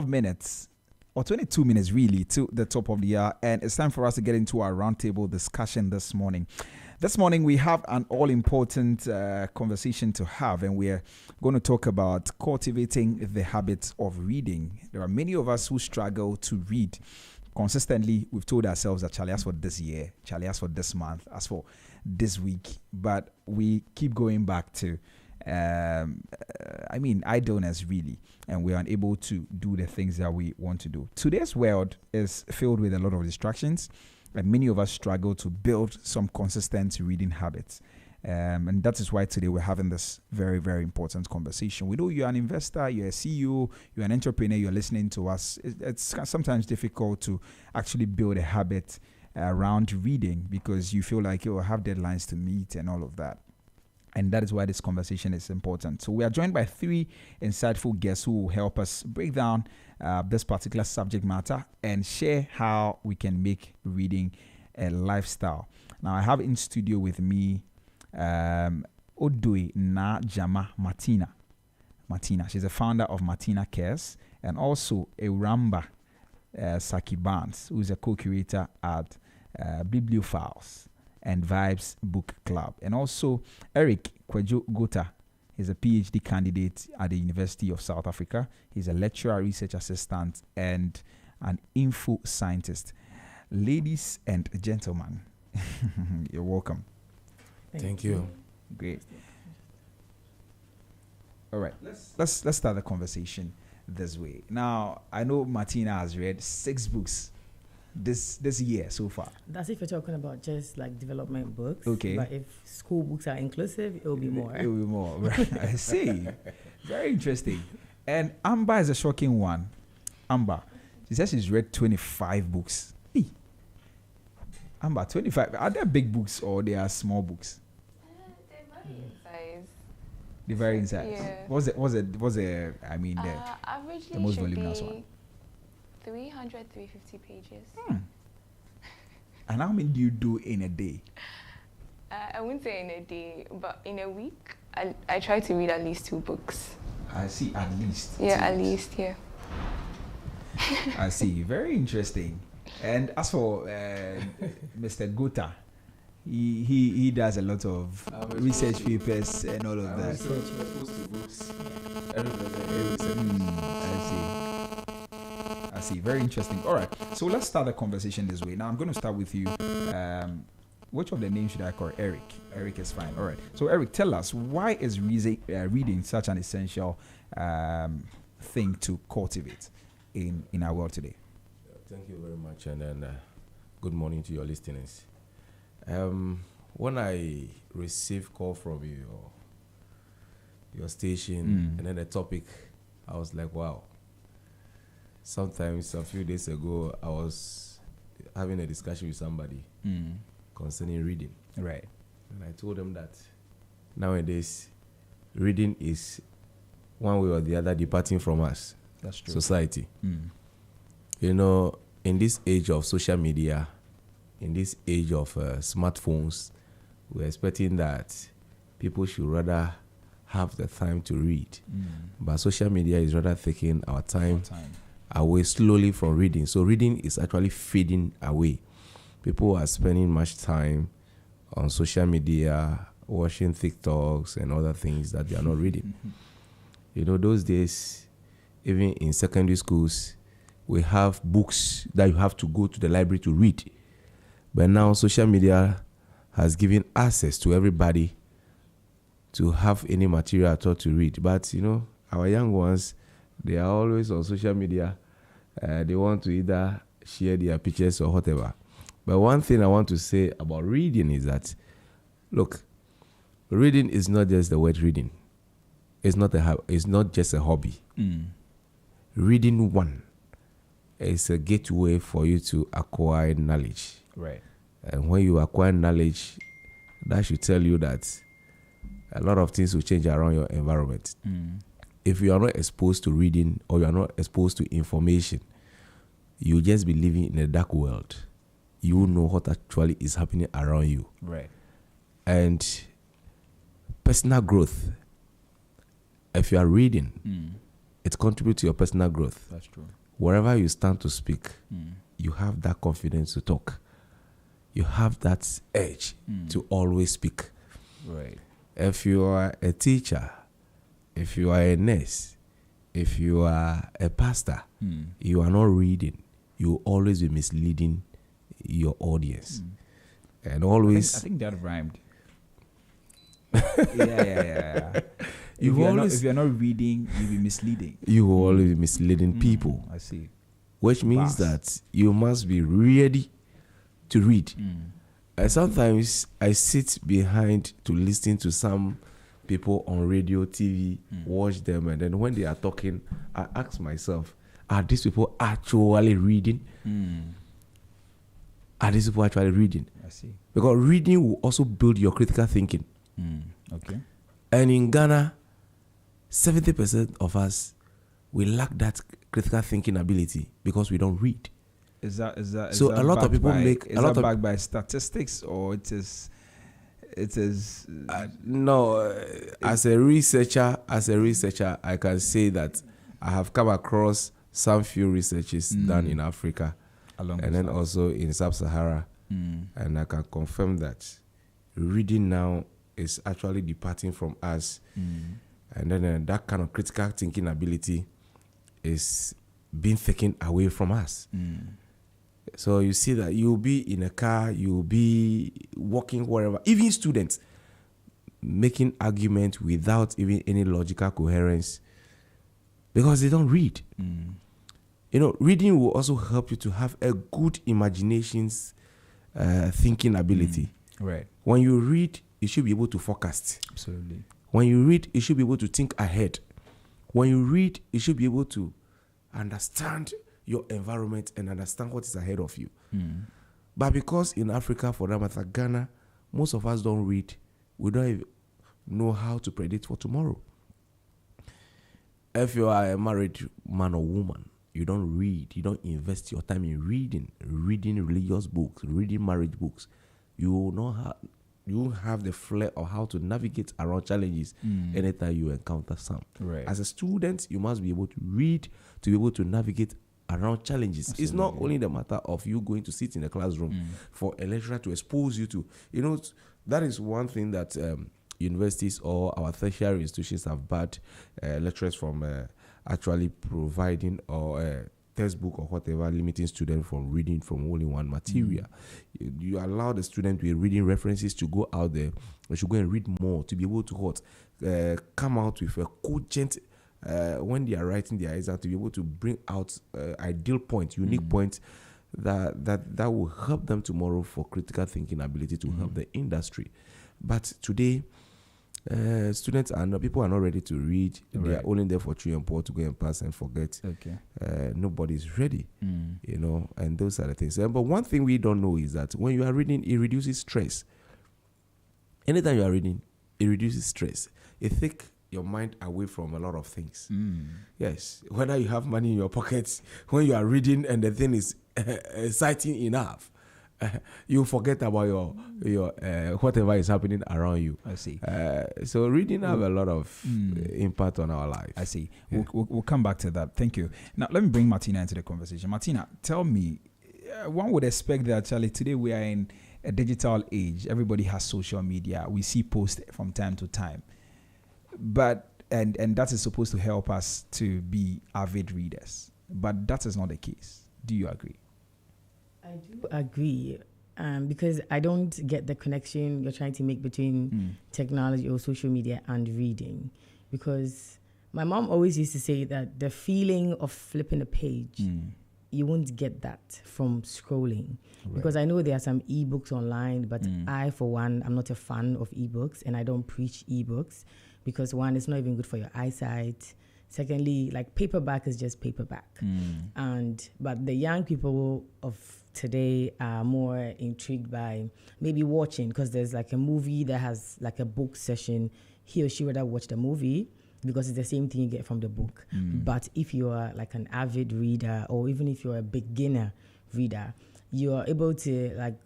minutes or 22 minutes really to the top of the hour, and it's time for us to get into our roundtable discussion this morning. This morning we have an all-important conversation to have, and we're going to talk about cultivating the habit of reading. There are many of us who struggle to read consistently. We've told ourselves that Charlie, as for this year, Charlie, as for this month, as for this week, but we keep going back to idleness really, and we are unable to do the things that we want to do. Today's world is filled with a lot of distractions, and many of us struggle to build some consistent reading habits. And that is why today we're having this very, very important conversation. We know you're an investor, you're a CEO, you're an entrepreneur, you're listening to us. It's sometimes difficult to actually build a habit around reading because you feel like you have deadlines to meet and all of that. And that is why this conversation is important. So we are joined by three insightful guests who will help us break down this particular subject matter and share how we can make reading a lifestyle. Now, I have in studio with me Odui Na Jama Martina. She's the founder of Martina Cares, and also Euramba Saki Barnes, who is a co-curator at Bibliophiles and Vibes Book Club. And also Eric Kwejo Gota is a PhD candidate at the University of South Africa. He's a lecturer, research assistant, and an info scientist. Ladies and gentlemen, you're welcome. Thank you. Great. All right, let's start the conversation this way. Now, I know Martina has read 6 books this year so far. That's if you're talking about just like development books. Okay. But if school books are inclusive, it will be more. It will be more. Right. I see. Very interesting. And Amber is a shocking one. Amber, she says she's read 25 books. Hey. Amber, 25. Are there big books or they are small books? They vary in size. They vary in size. Yeah. What's the Averagely most should voluminous be one? 300, 350 pages. And how many do you do in a day? I wouldn't say in a day, but in a week, I try to read at least 2 books. I see, at least. Yeah, 2 at books. least, yeah. I see. Very interesting. And as for Mr. Gota, he does a lot of research papers and all of that. I see. Very interesting. All right. So let's start the conversation this way. Now I'm going to start with you. Which of the names should I call? Eric. Eric is fine. All right. So Eric, tell us, why is reading such an essential thing to cultivate in our world today? Thank you very much, and then good morning to your listeners. When I received call from your station and then the topic, I was like, wow. Sometimes a few days ago, I was having a discussion with somebody concerning reading. Right. And I told them that nowadays, reading is one way or the other departing from us. That's true. Society. You know, in this age of social media, in this age of smartphones, we're expecting that people should rather have the time to read. But social media is rather taking our time away slowly from reading. So reading is actually fading away. People are spending much time on social media, watching TikToks and other things that they are not reading. You know, those days, even in secondary schools, we have books that you have to go to the library to read. But now social media has given access to everybody to have any material at all to read. But, you know, our young ones, they are always on social media. They want to either share their pictures or whatever. But one thing I want to say about reading is that, look, reading is not just the word reading. It's not just a hobby. Reading one is a gateway for you to acquire knowledge. Right. And when you acquire knowledge, that should tell you that a lot of things will change around your environment. If you are not exposed to reading or you are not exposed to information, you'll just be living in a dark world. You will know what actually is happening around you. Right. And personal growth, if you are reading, it contributes to your personal growth. That's true. Wherever you stand to speak, you have that confidence to talk. You have that edge to always speak. Right. If you are a teacher, if you are a nurse, if you are a pastor, you are not reading, you will always be misleading your audience. And always... I think that rhymed. yeah. If you're not reading, you'll be misleading. You will always be misleading people. I see. Which means that you must be ready to read. And sometimes I sit behind to listen to some people on radio, TV, watch them, and then when they are talking, I ask myself, are these people actually reading? Are these people actually reading? I see. Because reading will also build your critical thinking. Okay. And in Ghana, 70% of us, we lack that critical thinking ability because we don't read. Is that So a lot of people make a lot of backed by statistics, or it is no. As a researcher, I can say that I have come across some few researches done in Africa, and then also in Sub-Sahara, and I can confirm that reading now is actually departing from us, and then that kind of critical thinking ability is being taken away from us. So you see that you'll be in a car, you'll be walking wherever, even students making arguments without even any logical coherence because they don't read. You know, reading will also help you to have a good imaginations, thinking ability. Right. When you read, you should be able to forecast. Absolutely. When you read, you should be able to think ahead. When you read, you should be able to understand your environment and understand what is ahead of you. But because in Africa, for that matter, Ghana, most of us don't read, we don't even know how to predict for tomorrow. If you are a married man or woman, you don't read, you don't invest your time in reading religious books, reading marriage books, you will not have the flair of how to navigate around challenges anytime you encounter some. Right. As a student, you must be able to read to be able to navigate around challenges. Absolutely. It's not only the matter of you going to sit in a classroom for a lecturer to expose you to. You know, that is one thing that universities or our tertiary institutions have bad lecturers from actually providing or textbook or whatever, limiting students from reading from only one material. You allow the student with reading references to go out there, they should go and read more to be able to come out with a cogent when they are writing their exam, to be able to bring out ideal points, unique points that will help them tomorrow for critical thinking ability to help the industry. But today, people are not ready to read. Right. They are only there for 3 and 4 to go and pass and forget. Okay. Nobody's ready, you know, and those are the things. But one thing we don't know is that when you are reading, it reduces stress. Anytime you are reading, it reduces stress. It takes your mind away from a lot of things. Yes, whether you have money in your pockets, when you are reading and the thing is exciting enough, you forget about your whatever is happening around you. I see. So reading have a lot of impact on our life. I see. Yeah. We'll come back to that. Thank you. Now let me bring Martina into the conversation. Martina, tell me, one would expect that actually today we are in a digital age. Everybody has social media. We see posts from time to time. But and that is supposed to help us to be avid readers. But that is not the case. Do you agree? I do agree, because I don't get the connection you're trying to make between technology or social media and reading. Because my mom always used to say that the feeling of flipping a page, you won't get that from scrolling. Right. Because I know there are some ebooks online, but I, for one, I'm not a fan of ebooks, and I don't preach ebooks. Because one, it's not even good for your eyesight. Secondly, like paperback is just paperback. But the young people of today are more intrigued by maybe watching, because there's like a movie that has like a book session. He or she rather watch the movie because it's the same thing you get from the book. But if you are like an avid reader, or even if you're a beginner reader, you are able to, like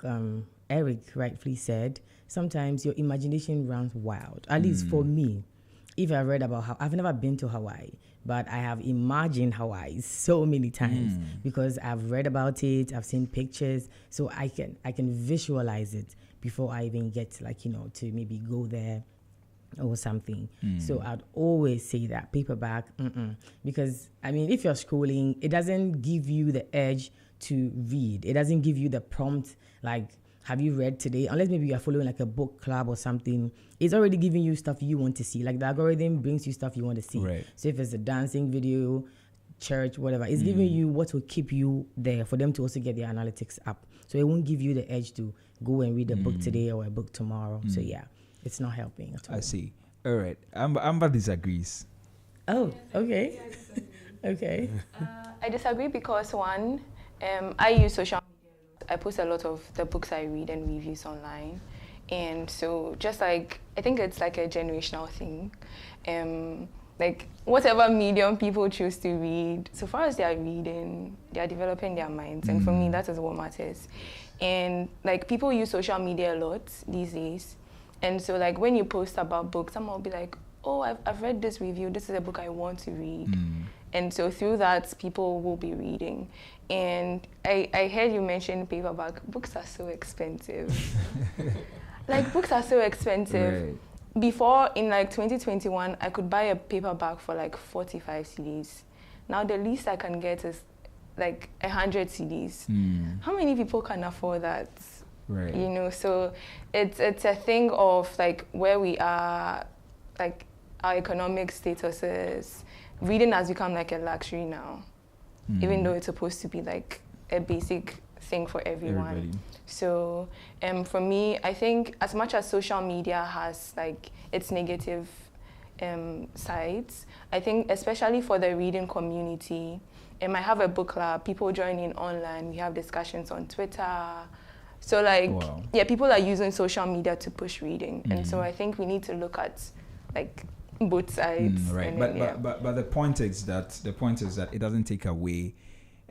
Eric rightfully said, sometimes your imagination runs wild. At least for me, if I read about how, I've never been to Hawaii, but I have imagined Hawaii so many times because I've read about it, I've seen pictures, so I can visualize it before I even get to maybe go there or something. So I'd always say that paperback, because I mean, if you're scrolling, it doesn't give you the edge to read. It doesn't give you the prompt like, have you read today? Unless maybe you're following like a book club or something, it's already giving you stuff you want to see. Like the algorithm brings you stuff you want to see. Right. So if it's a dancing video, church, whatever, it's giving you what will keep you there for them to also get their analytics up. So it won't give you the edge to go and read a book today or a book tomorrow. So yeah, it's not helping at all. I see. All right. Amber disagrees. Oh, okay. Okay. I disagree because one, I use social media. I post a lot of the books I read and reviews online. And so just like, I think it's like a generational thing. Like whatever medium people choose to read, so far as they are reading, they are developing their minds. And for me, that is what matters. And like people use social media a lot these days. And so like when you post about books, someone will be like, oh, I've read this review. This is a book I want to read. And so through that, people will be reading. And I heard you mention paperback. Books are so expensive. Like books are so expensive. Right. Before, in like 2021, I could buy a paperback for like 45 CDs. Now the least I can get is like 100 CDs. How many people can afford that? Right. You know, so it's a thing of like where we are, like our economic statuses. Reading has become like a luxury now, even though it's supposed to be like a basic thing for everyone. Everybody. So for me, I think as much as social media has like its negative sides, I think especially for the reading community, I have a book club, people join in online, we have discussions on Twitter. So like, yeah, people are using social media to push reading. And so I think we need to look at like both sides. Right. And But the point is that it doesn't take away.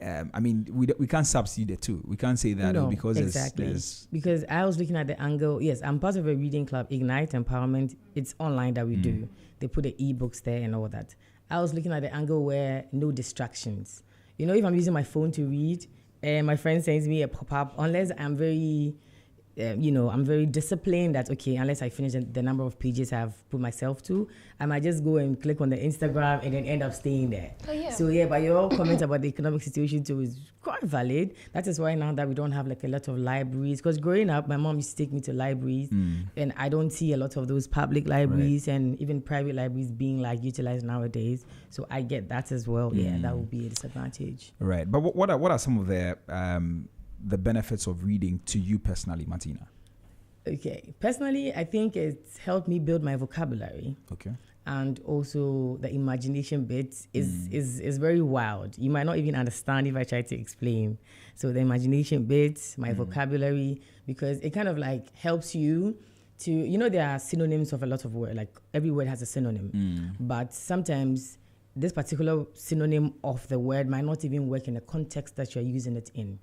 I mean, we can't substitute the two. We can't say that because exactly. there's because I was looking at the angle. Yes, I'm part of a reading club, Ignite Empowerment. It's online that we do. They put the ebooks there and all that. I was looking at the angle where no distractions. You know, if I'm using my phone to read, and my friend sends me a pop-up, unless I'm very, I'm very disciplined that, okay, unless I finish the number of pages I've put myself to, I might just go and click on the Instagram and then end up staying there. Oh, yeah. So, yeah, but your comment about the economic situation too is quite valid. That is why now that we don't have like a lot of libraries, because growing up, my mom used to take me to libraries and I don't see a lot of those public libraries and even private libraries being like utilized nowadays. So I get that as well. Yeah, that would be a disadvantage. right. But what are some of the benefits of reading to you personally, Martina? Okay. Personally, I think it's helped me build my vocabulary. Okay. And also the imagination bit is very wild. You might not even understand if I try to explain. So the imagination bit, my vocabulary, because it kind of like helps you to, there are synonyms of a lot of words. Like every word has a synonym. But sometimes this particular synonym of the word might not even work in the context that you're using it in.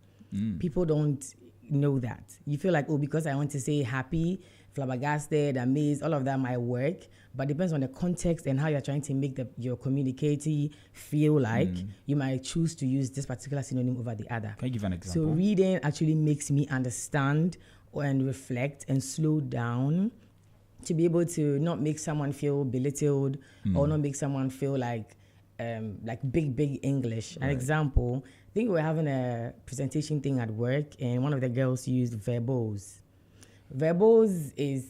People don't know that. You feel like, because I want to say happy, flabbergasted, amazed, all of that might work, but depends on the context and how you're trying to make your communicator feel like. You might choose to use this particular synonym over the other. Can you give an example? So reading actually makes me understand and reflect and slow down to be able to not make someone feel belittled or not make someone feel like big English. An example, I think we were having a presentation thing at work and one of the girls used verbose. Verbose is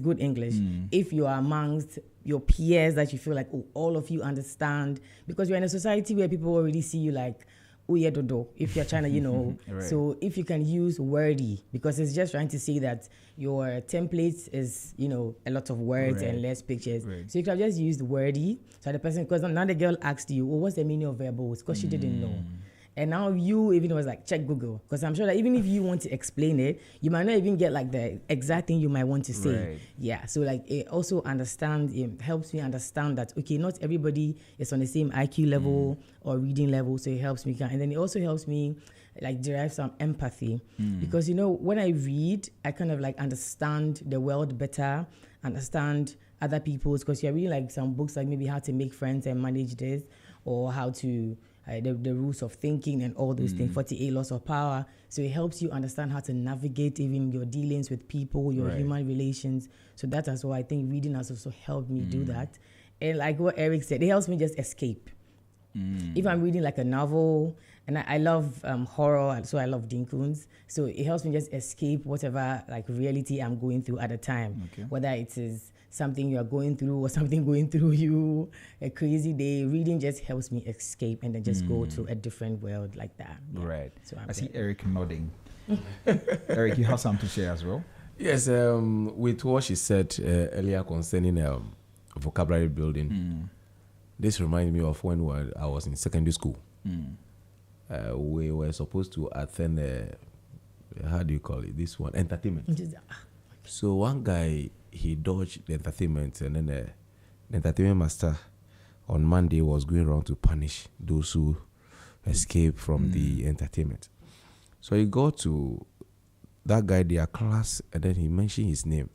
good English. If you are amongst your peers that you feel like, all of you understand, because you're in a society where people already see you like, yeah, dodo, if you're trying to, Right. So if you can use wordy, because it's just trying to say that your template is, a lot of words and less pictures. Right. So you could have just used wordy. So the person, because now the girl asked you, what's the meaning of verbose? Because she didn't know. And now you even was like, check Google. Because I'm sure that even if you want to explain it, you might not even get like the exact thing you might want to say. Right. Yeah. So like it also helps me understand that, okay, not everybody is on the same IQ level or reading level. So it helps me. And then it also helps me like derive some empathy. Because, when I read, I kind of like understand the world better, understand other people's, because you're reading like some books like maybe how to make friends and manage this, or how to the rules of thinking and all those things, 48 laws of power. So it helps you understand how to navigate even your dealings with people, your human relations. So that is why I think reading has also helped me do that. And like what Eric said, it helps me just escape. If I'm reading like a novel, and I love horror, so I love Dinkuns. So it helps me just escape whatever like reality I'm going through at the time. Okay. Whether it is something you're going through or something going through you, a crazy day, reading just helps me escape and then just go to a different world like that. Yeah. Right. So I see Eric nodding. Eric, you have something to share as well? Yes, with what she said earlier concerning vocabulary building, this reminds me of when I was in secondary school. We were supposed to attend, how do you call it? This one, entertainment. So one guy, he dodged the entertainment, and then the entertainment master on Monday was going around to punish those who escape from the entertainment. So he got to that guy, their class, and then he mentioned his name.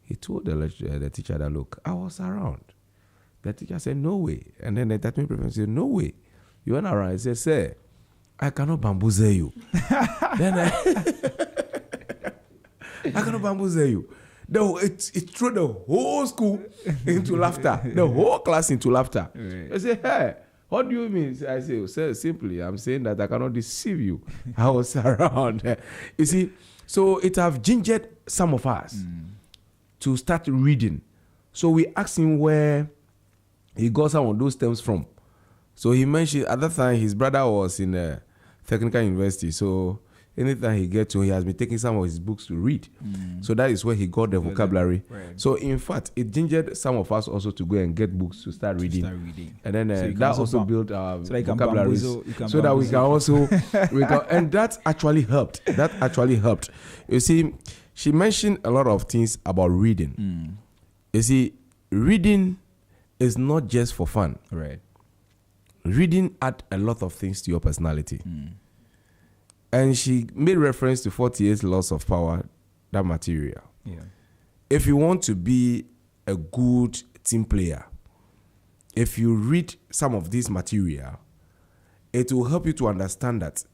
He told the teacher that, look, I was around. The teacher said, no way. And then the entertainment professor said, no way. You went around. He said, sir, I cannot bamboozle you. Then I cannot bamboozle you. It threw the whole school into laughter. The whole class into laughter. Right. I said, hey, what do you mean? I say, sir, simply, I'm saying that I cannot deceive you. I was around. You see, so it have gingered some of us to start reading. So we asked him where he got some of those terms from. So he mentioned at that time his brother was in a technical university. So anytime he gets to, he has been taking some of his books to read. So that is where he got the vocabulary. Right. So in fact, it gingered some of us also to go and get books to start reading. And then so that also built our vocabulary so that we can also, and that actually helped. You see, she mentioned a lot of things about reading. You see, reading is not just for fun. Right. Reading adds a lot of things to your personality. And she made reference to 48 laws of power, that material. Yeah. If you want to be a good team player, if you read some of this material, it will help you to understand that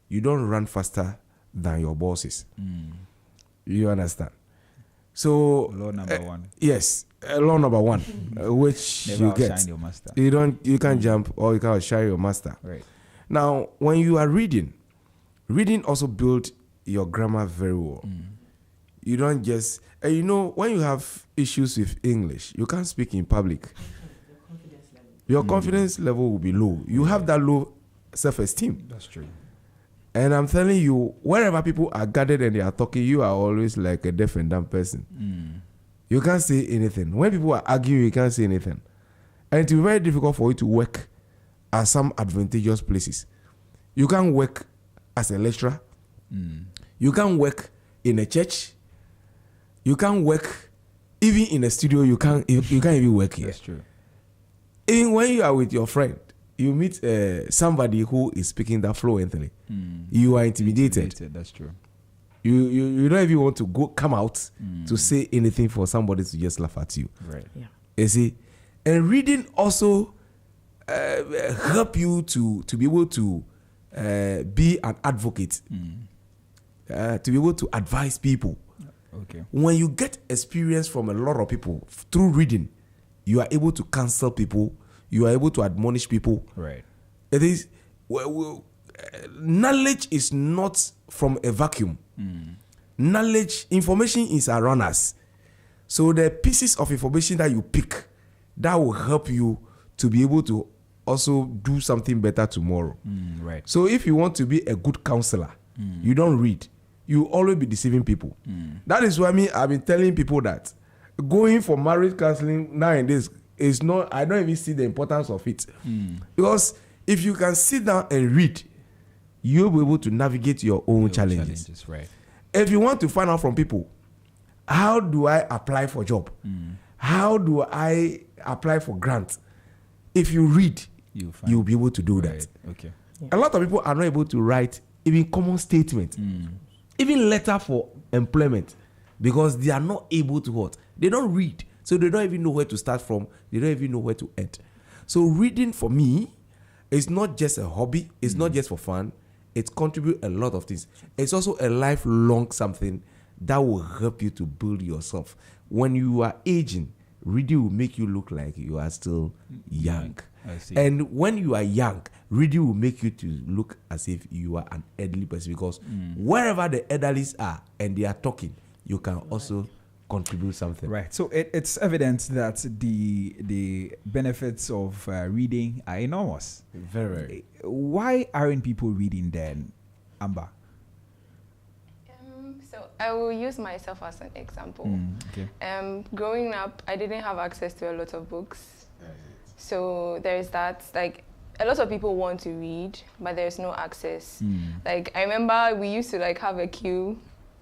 you don't run faster than your bosses. You understand? So law number one. Yes, law number one, which Never you get. outshine your master. You can't jump or you can't outshine your master. Right. Now, when you are reading also builds your grammar very well. You don't just, and you know, when you have issues with English, you can't speak in public. Your confidence level will be low. You have that low self-esteem. That's true. And I'm telling you, wherever people are gathered and they are talking, you are always like a deaf and dumb person. You can't say anything. When people are arguing, you can't say anything. And it will be very difficult for you to work at some advantageous places. You can't work as a lecturer. You can't work in a church. You can't work even in a studio. You can't even work here. That's true. Even when you are with your friend, you meet somebody who is speaking that fluently. You are intimidated. That's true. You don't even want to come out to say anything for somebody to just laugh at you. Right. Yeah. You see, and reading also help you to be able to be an advocate, to be able to advise people. Okay. When you get experience from a lot of people through reading, you are able to counsel people. You are able to admonish people. Right. It is knowledge is not from a vacuum. Knowledge, information is around us. So the pieces of information that you pick, that will help you to be able to also do something better tomorrow. Right. So if you want to be a good counselor, you don't read. You always be deceiving people. That is why I've been telling people that going for marriage counseling nowadays is not, I don't even see the importance of it. Because if you can sit down and read, you'll be able to navigate your own challenges. Right. If you want to find out from people, how do I apply for job? How do I apply for grant? If you read, you'll be able to do that. Okay. Yeah. A lot of people are not able to write even common statement, even letter for employment, because they are not able to what? They don't read. So they don't even know where to start from. They don't even know where to end. So reading for me is not just a hobby. It's not just for fun. It contributes a lot of things. It's also a lifelong something that will help you to build yourself. When you are aging, reading will make you look like you are still young. I see. And when you are young, reading will make you to look as if you are an elderly person, because wherever the elderlies are and they are talking, you can also contribute something. Right. So it's evident that the benefits of reading are enormous. Very. Why aren't people reading then, Amber? So I will use myself as an example. Okay. Growing up, I didn't have access to a lot of books. So there's that. Like, a lot of people want to read, but there's no access. Like, I remember we used to like have a queue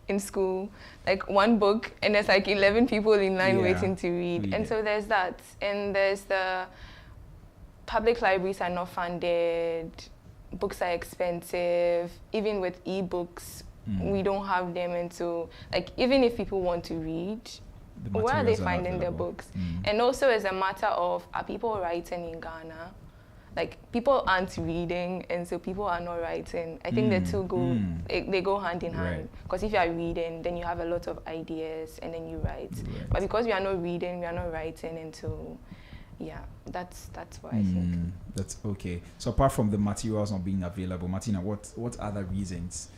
in school, like one book, and there's like 11 people in line waiting to read. And so there's that. And there's the public libraries are not funded, books are expensive, even with e-books, we don't have them. And so, like, even if people want to read, where are they finding their books? And also, as a matter of, are people writing in Ghana? Like, people aren't reading, and so people are not writing. I think the two go, they go hand in hand. Because if you are reading, then you have a lot of ideas, and then you write. But because we are not reading, we are not writing, and so, yeah, that's what I think. That's okay. So apart from the materials not being available, Martina, what other reasons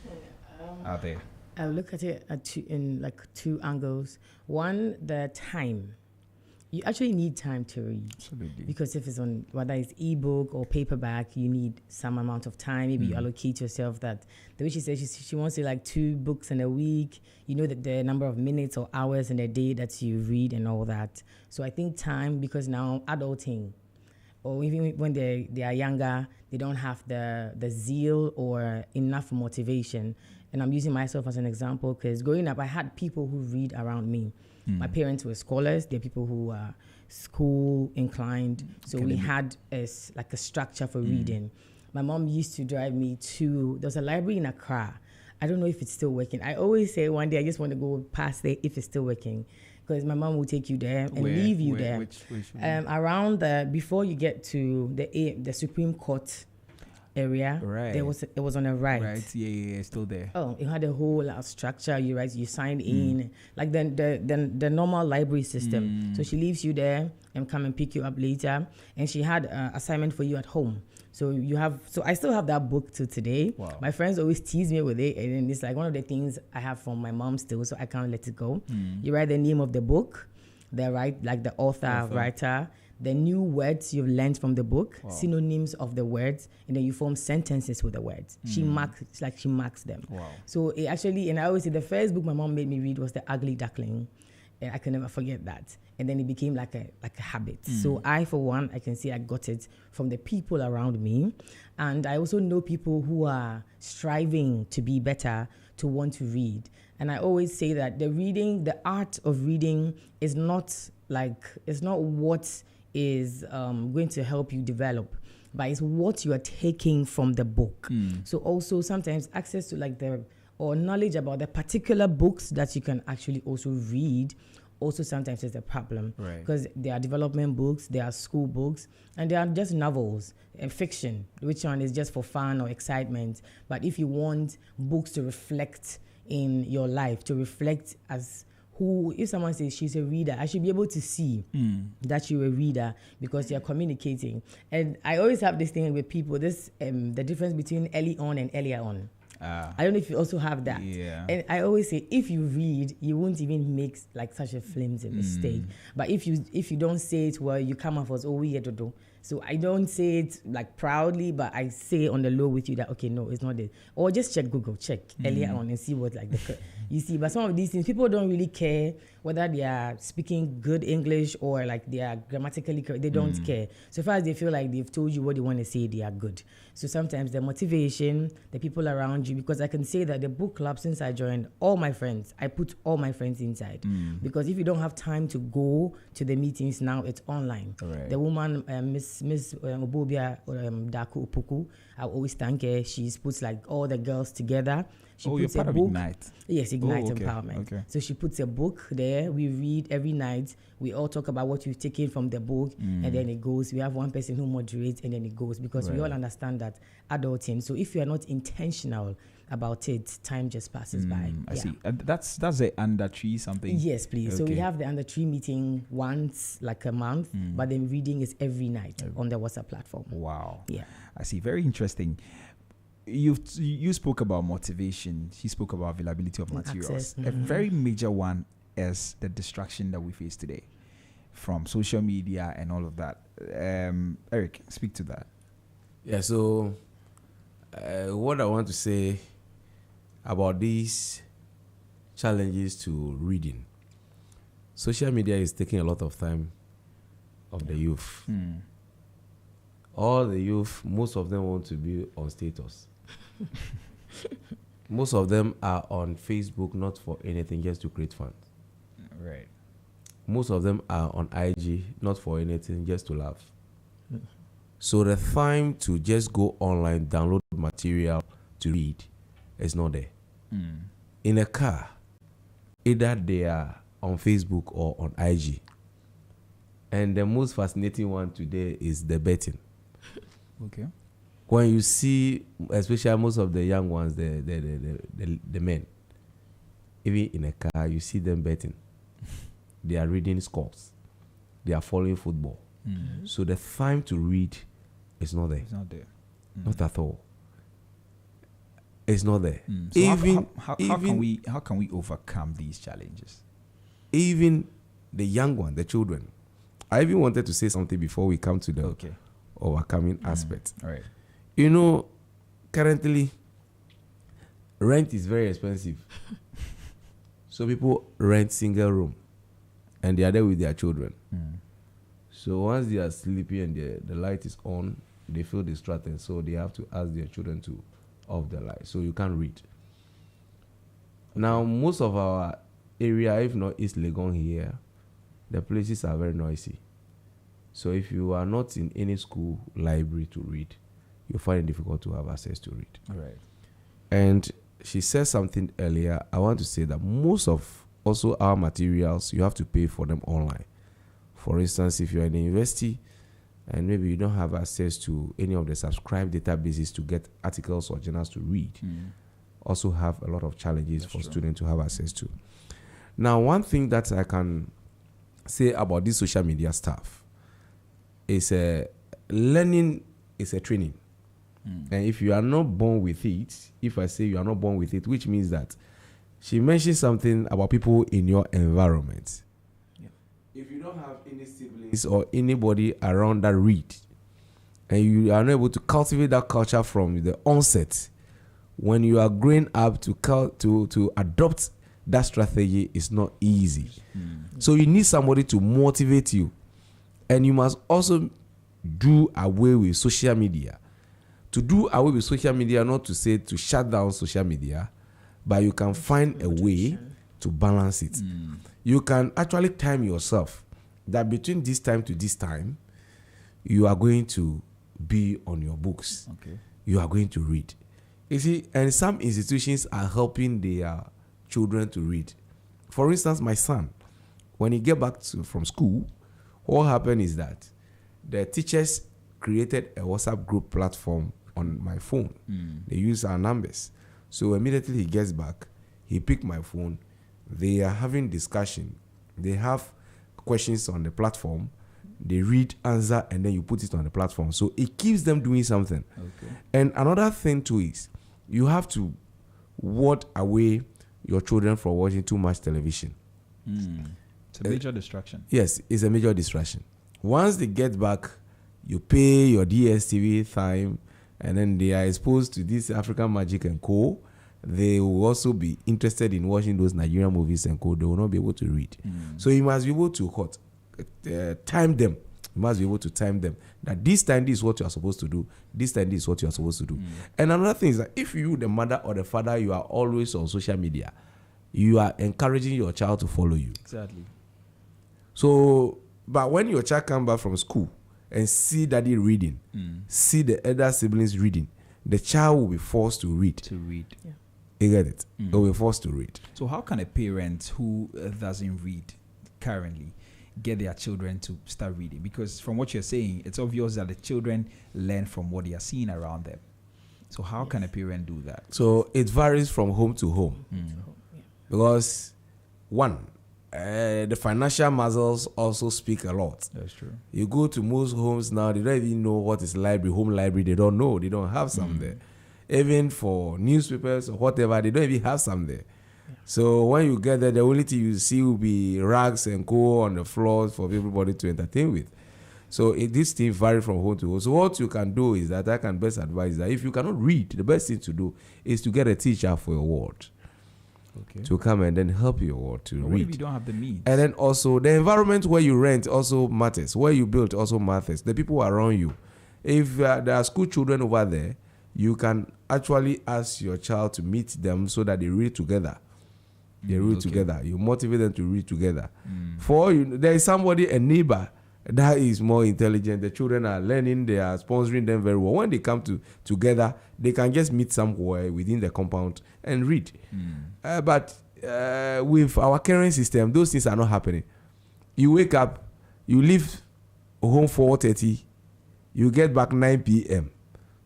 are there? I look at it in two angles. One, the time. You actually need time to read. Absolutely. Because if it's on, whether it's ebook or paperback, you need some amount of time. Maybe you allocate yourself that. The way she says she wants to like 2 books in a week. You know that the number of minutes or hours in a day that you read and all that. So I think time, because now adulting, or even when they are younger, they don't have the zeal or enough motivation. And I'm using myself as an example because growing up, I had people who read around me. My parents were scholars. They're people who are school inclined. So we had a structure for reading. My mom used to drive me to, there's a library in Accra. I don't know if it's still working. I always say one day I just want to go past there if it's still working. Because my mom will take you there and leave you there. Which around before you get to the Supreme Court area, right? It was on a right. Right, yeah, still there. Oh, it had a whole structure. You sign in, like the normal library system. So she leaves you there and come and pick you up later. And she had assignment for you at home. So I still have that book till today. Wow. My friends always tease me with it, and it's like one of the things I have from my mom still, so I can't let it go. You write the name of the book, the author, writer, the new words you've learned from the book, synonyms of the words, and then you form sentences with the words. She marks them. Wow. So it actually, and I always say the first book my mom made me read was The Ugly Duckling. And I can never forget that. And then it became like a habit. So I, for one, I can say I got it from the people around me. And I also know people who are striving to be better, to want to read. And I always say that the art of reading is not what is going to help you develop, but it's what you are taking from the book. So also sometimes access to or knowledge about the particular books that you can actually also read also sometimes is a problem. Right. Because there are development books, there are school books, and there are just novels and fiction, which one is just for fun or excitement. But if you want books to reflect in your life, to reflect as if someone says she's a reader, I should be able to see that you're a reader because you're communicating. And I always have this thing with people, the difference between early on and earlier on. I don't know if you also have that. Yeah. And I always say, if you read, you won't even make such a flimsy mistake. But if you don't say it well, you come off as weird. So I don't say it proudly, but I say on the low with you that, okay, no, it's not it. Or just check Google, earlier on and see what you see. But some of these things, people don't really care whether they are speaking good English or they are grammatically correct. They don't care. So far as they feel like they've told you what they want to say, they are good. So sometimes the motivation, the people around you, because I can say that the book club, since I joined, I put all my friends inside. Because if you don't have time to go to the meetings now, it's online. Right. The woman, Miss Obobia Daku Upuku, I always thank her. She's puts all the girls together. She you're puts part a of book. Ignite. Yes. Ignite okay, Empowerment. okay. So she puts a book there. We read every night. We all talk about what we've taken from the book, and then it goes. We have one person who moderates, and then it goes, because we all understand that adulting. So if you are not intentional about it, time just passes by. I see. That's a under tree something. Yes, please. So we Okay. have the under tree meeting once like a month, but then reading is every night on the WhatsApp platform. Wow. Yeah. I see. Very interesting. You spoke about motivation. She spoke about availability of materials. Access. A very major one is the distraction that we face today from social media and all of that. Eric, speak to that. Yeah, so what I want to say about these challenges to reading. Social media is taking a lot of time of the youth. All the youth, most of them want to be on status. Most of them are on Facebook not for anything, just to create fun. Right. Most of them are on IG not for anything, just to laugh. So the time to just go online, download material to read is not there. In a car, either they are on Facebook or on IG. And the most fascinating one today is the betting. Okay. When you see, especially most of the young ones, the men, even in a car, you see them betting. They are reading scores. They are following football. So the time to read is not there. It's not there. Not at all. It's not there. So Even how even can we overcome these challenges? even the young one, the children. I even wanted to say something before we come to the overcoming aspect. All right. You know, currently, rent is very expensive. So people rent single room, and they are there with their children. So once they are sleeping and the light is on, they feel distracted. So they have to ask their children to off the light. So you can't read. Now, most of our area, if not East Legon here, the places are very noisy. So if you are not in any school library to read, you find it difficult to have access to read. All right. And she said something earlier. I want to say that most of also our materials, you have to pay for them online. For instance, if you're in a university and maybe you don't have access to any of the subscribed databases to get articles or journals to read, also have a lot of challenges for students to have access to. Now, one thing that I can say about this social media stuff is learning is a training. And if you are not born with it, if I say you are not born with it, which means that she mentioned something about people in your environment. Yeah. If you don't have any siblings or anybody around that read, and you are not able to cultivate that culture from the onset, when you are growing up to adopt that strategy, is not easy. So you need somebody to motivate you. And you must also do away with social media. To do away with social media, not to say to shut down social media, but you can find a way to balance it. You can actually time yourself that between this time to this time, you are going to be on your books. Okay. You are going to read. You see, and some institutions are helping their children to read. For instance, my son, when he get back from school, what happened is that the teachers created a WhatsApp group platform on my phone. They use our numbers. So immediately he gets back, he picked my phone. They are having discussion. They have questions on the platform. They read, answer, and then you put it on the platform. So it keeps them doing something. Okay. And another thing too is you have to ward away your children from watching too much television. It's a major distraction. Yes, it's a major distraction. Once they get back, you pay your DSTV time, and then they are exposed to this African Magic and Co. They will also be interested in watching those Nigerian movies and Co. They will not be able to read. So you must be able to time them. You must be able to time them. That this time, this is what you are supposed to do. This time, this is what you are supposed to do. And another thing is that if you, the mother or the father, you are always on social media, you are encouraging your child to follow you. Exactly. So, but when your child comes back from school and see daddy reading, see the elder siblings reading, the child will be forced to read. To read. Yeah. You get it? They'll be forced to read. So how can a parent who doesn't read currently get their children to start reading? Because from what you're saying, it's obvious that the children learn from what they are seeing around them. So how can a parent do that? So it varies from home to home. Because one, the financial muscles also speak a lot. That's true. You go to most homes now, they don't even know what is library, home library. They don't know. They don't have some there. Even for newspapers or whatever, they don't even have some there. So when you get there, the only thing you see will be rags and co on the floors for everybody to entertain with. So this thing varies from home to home. So what you can do is that I can best advise that if you cannot read, the best thing to do is to get a teacher for your ward. Okay. To come and then help your ward to But read. what if you don't have the means? And then also the environment where you rent also matters. Where you build also matters. The people around you. If there are school children over there, you can actually ask your child to meet them so that they read together. They read together. You motivate them to read together. For you, there is somebody, a neighbor, that is more intelligent. The children are learning. They are sponsoring them very well. When they come together, they can just meet somewhere within the compound and read. But with our current system, those things are not happening. You wake up, you leave home 4:30, you get back 9 p.m.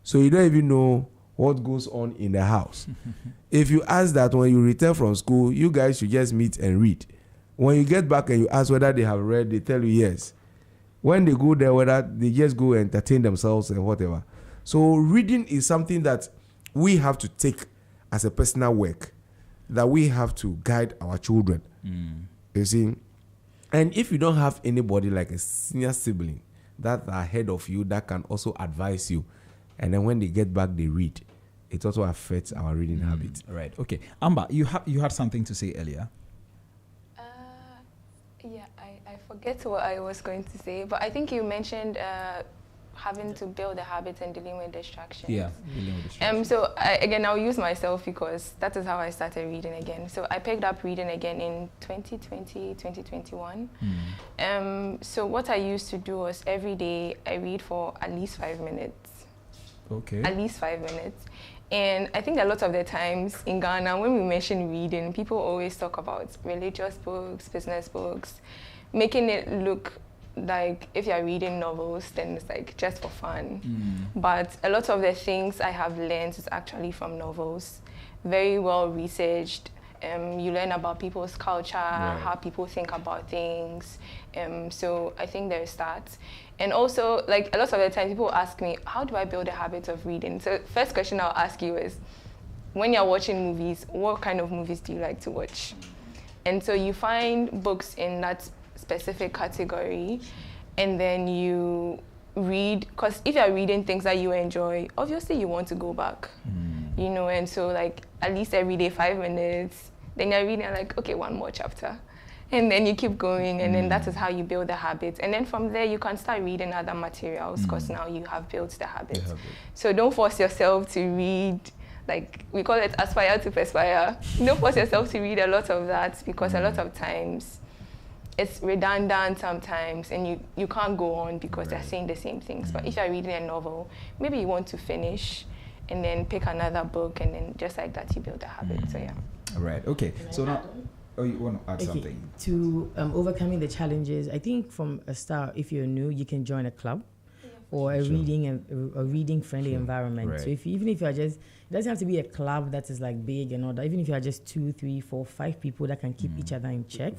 So you don't even know what goes on in the house. If you ask that when you return from school, you guys should just meet and read. When you get back and you ask whether they have read, they tell you yes. When they go there, whether they just go and entertain themselves and whatever. So reading is something that we have to take as a personal work, that we have to guide our children. You see? And if you don't have anybody like a senior sibling that are ahead of you that can also advise you, and then when they get back, they read, it also affects our reading habit. Right. Okay. Amber, you had something to say earlier. Yeah, I forget what I was going to say, but I think you mentioned having to build a habit and dealing with distractions. Yeah, dealing with distractions. So I'll use myself because that is how I started reading again. So I picked up reading again in 2020, 2021. So what I used to do was every day I read for at least 5 minutes. Okay. At least 5 minutes. And I think a lot of the times in Ghana, when we mention reading, people always talk about religious books, business books, making it look like if you're reading novels, then it's like just for fun. But a lot of the things I have learned is actually from novels, very well researched. You learn about people's culture, how people think about things. So I think there's that. And also, like a lot of the time, people ask me, how do I build a habit of reading? So first question I'll ask you is, when you're watching movies, what kind of movies do you like to watch? And so you find books in that specific category, and then you read, because if you're reading things that you enjoy, obviously you want to go back, you know, and so like at least every day 5 minutes, then you're reading like, okay, one more chapter. And then you keep going, and then that is how you build the habit. And then from there, you can start reading other materials, because now you have built the habit. So don't force yourself to read, like we call it aspire to perspire. Don't force yourself to read a lot of that, because a lot of times it's redundant sometimes, and you can't go on because they're saying the same things. But if you're reading a novel, maybe you want to finish and then pick another book, and then just like that, you build a habit. So yeah. Right. Okay. So now, you want to add something? To overcoming the challenges, I think from a start, if you're new, you can join a club or a reading friendly environment. Right. So even if you're just, it doesn't have to be a club that is like big and all that. Even if you are just 2, 3, 4, 5 people that can keep each other in check,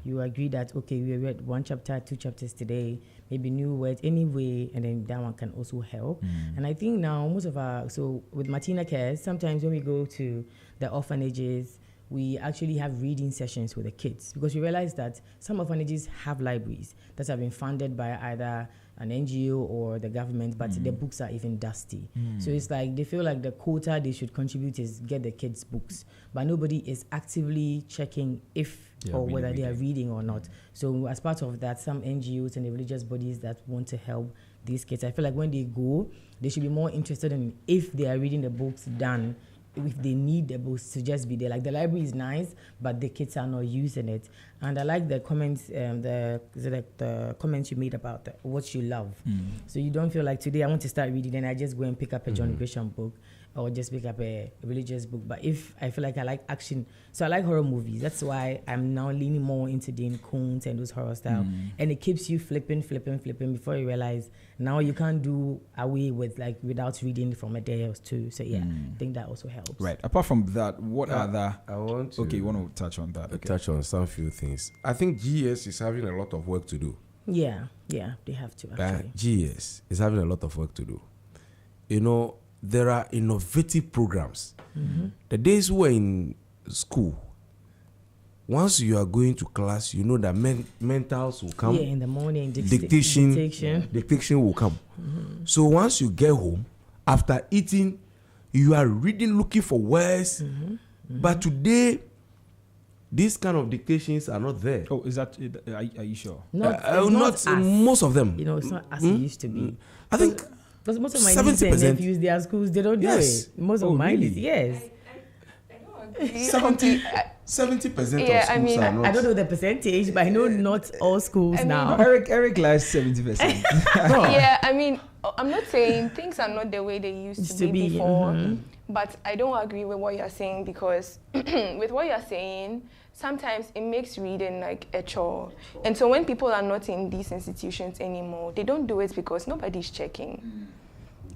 you agree that, okay, we read 1 chapter, 2 chapters today, maybe new words anyway, and then that one can also help. And I think now most of so with Martina Cares, sometimes when we go to the orphanages, we actually have reading sessions with the kids, because we realize that some orphanages have libraries that have been funded by either an NGO or the government, but the books are even dusty. So it's like they feel like the quota they should contribute is get the kids books, but nobody is actively checking if or whether they are reading or not. So as part of that, some NGOs and the religious bodies that want to help these kids, I feel like when they go, they should be more interested in if they are reading the books than if they need the books to just be there. Like the library is nice, but the kids are not using it. And I like the comments, the comments you made about what you love. So you don't feel like today I want to start reading, then I just go and pick up a John Grisham book or just pick up a religious book. But if I feel like I like action, so I like horror movies. That's why I'm now leaning more into Dane Koontz and those horror style. And it keeps you flipping before you realize now you can't do away with like without reading from a day or two. So yeah, I think that also helps. Right. Apart from that, what other? I want to Okay, you want to touch on that? Okay. touch on some few things. I think GS is having a lot of work to do. Yeah, they have to actually. GS is having a lot of work to do. You know, there are innovative programs. The days we were in school, once you are going to class, you know that mentals will come. Yeah, in the morning, dictation will come. So once you get home, after eating, you are reading, looking for words. But today, these kind of dictations are not there. Oh, is that? Are you sure? Not not most of them. You know, it's not as it used to be. I think because most of my nieces and nephews, their schools, they don't do it. Most of mine really? is, yes. I don't agree. 70% of schools I mean, are not. I don't know the percentage, but I know not all schools now. Eric likes 70%. Yeah, I mean, I'm not saying things are not the way they used to be before, but I don't agree with what you're saying because with what you're saying, sometimes it makes reading like a chore. And so when people are not in these institutions anymore, they don't do it because nobody's checking,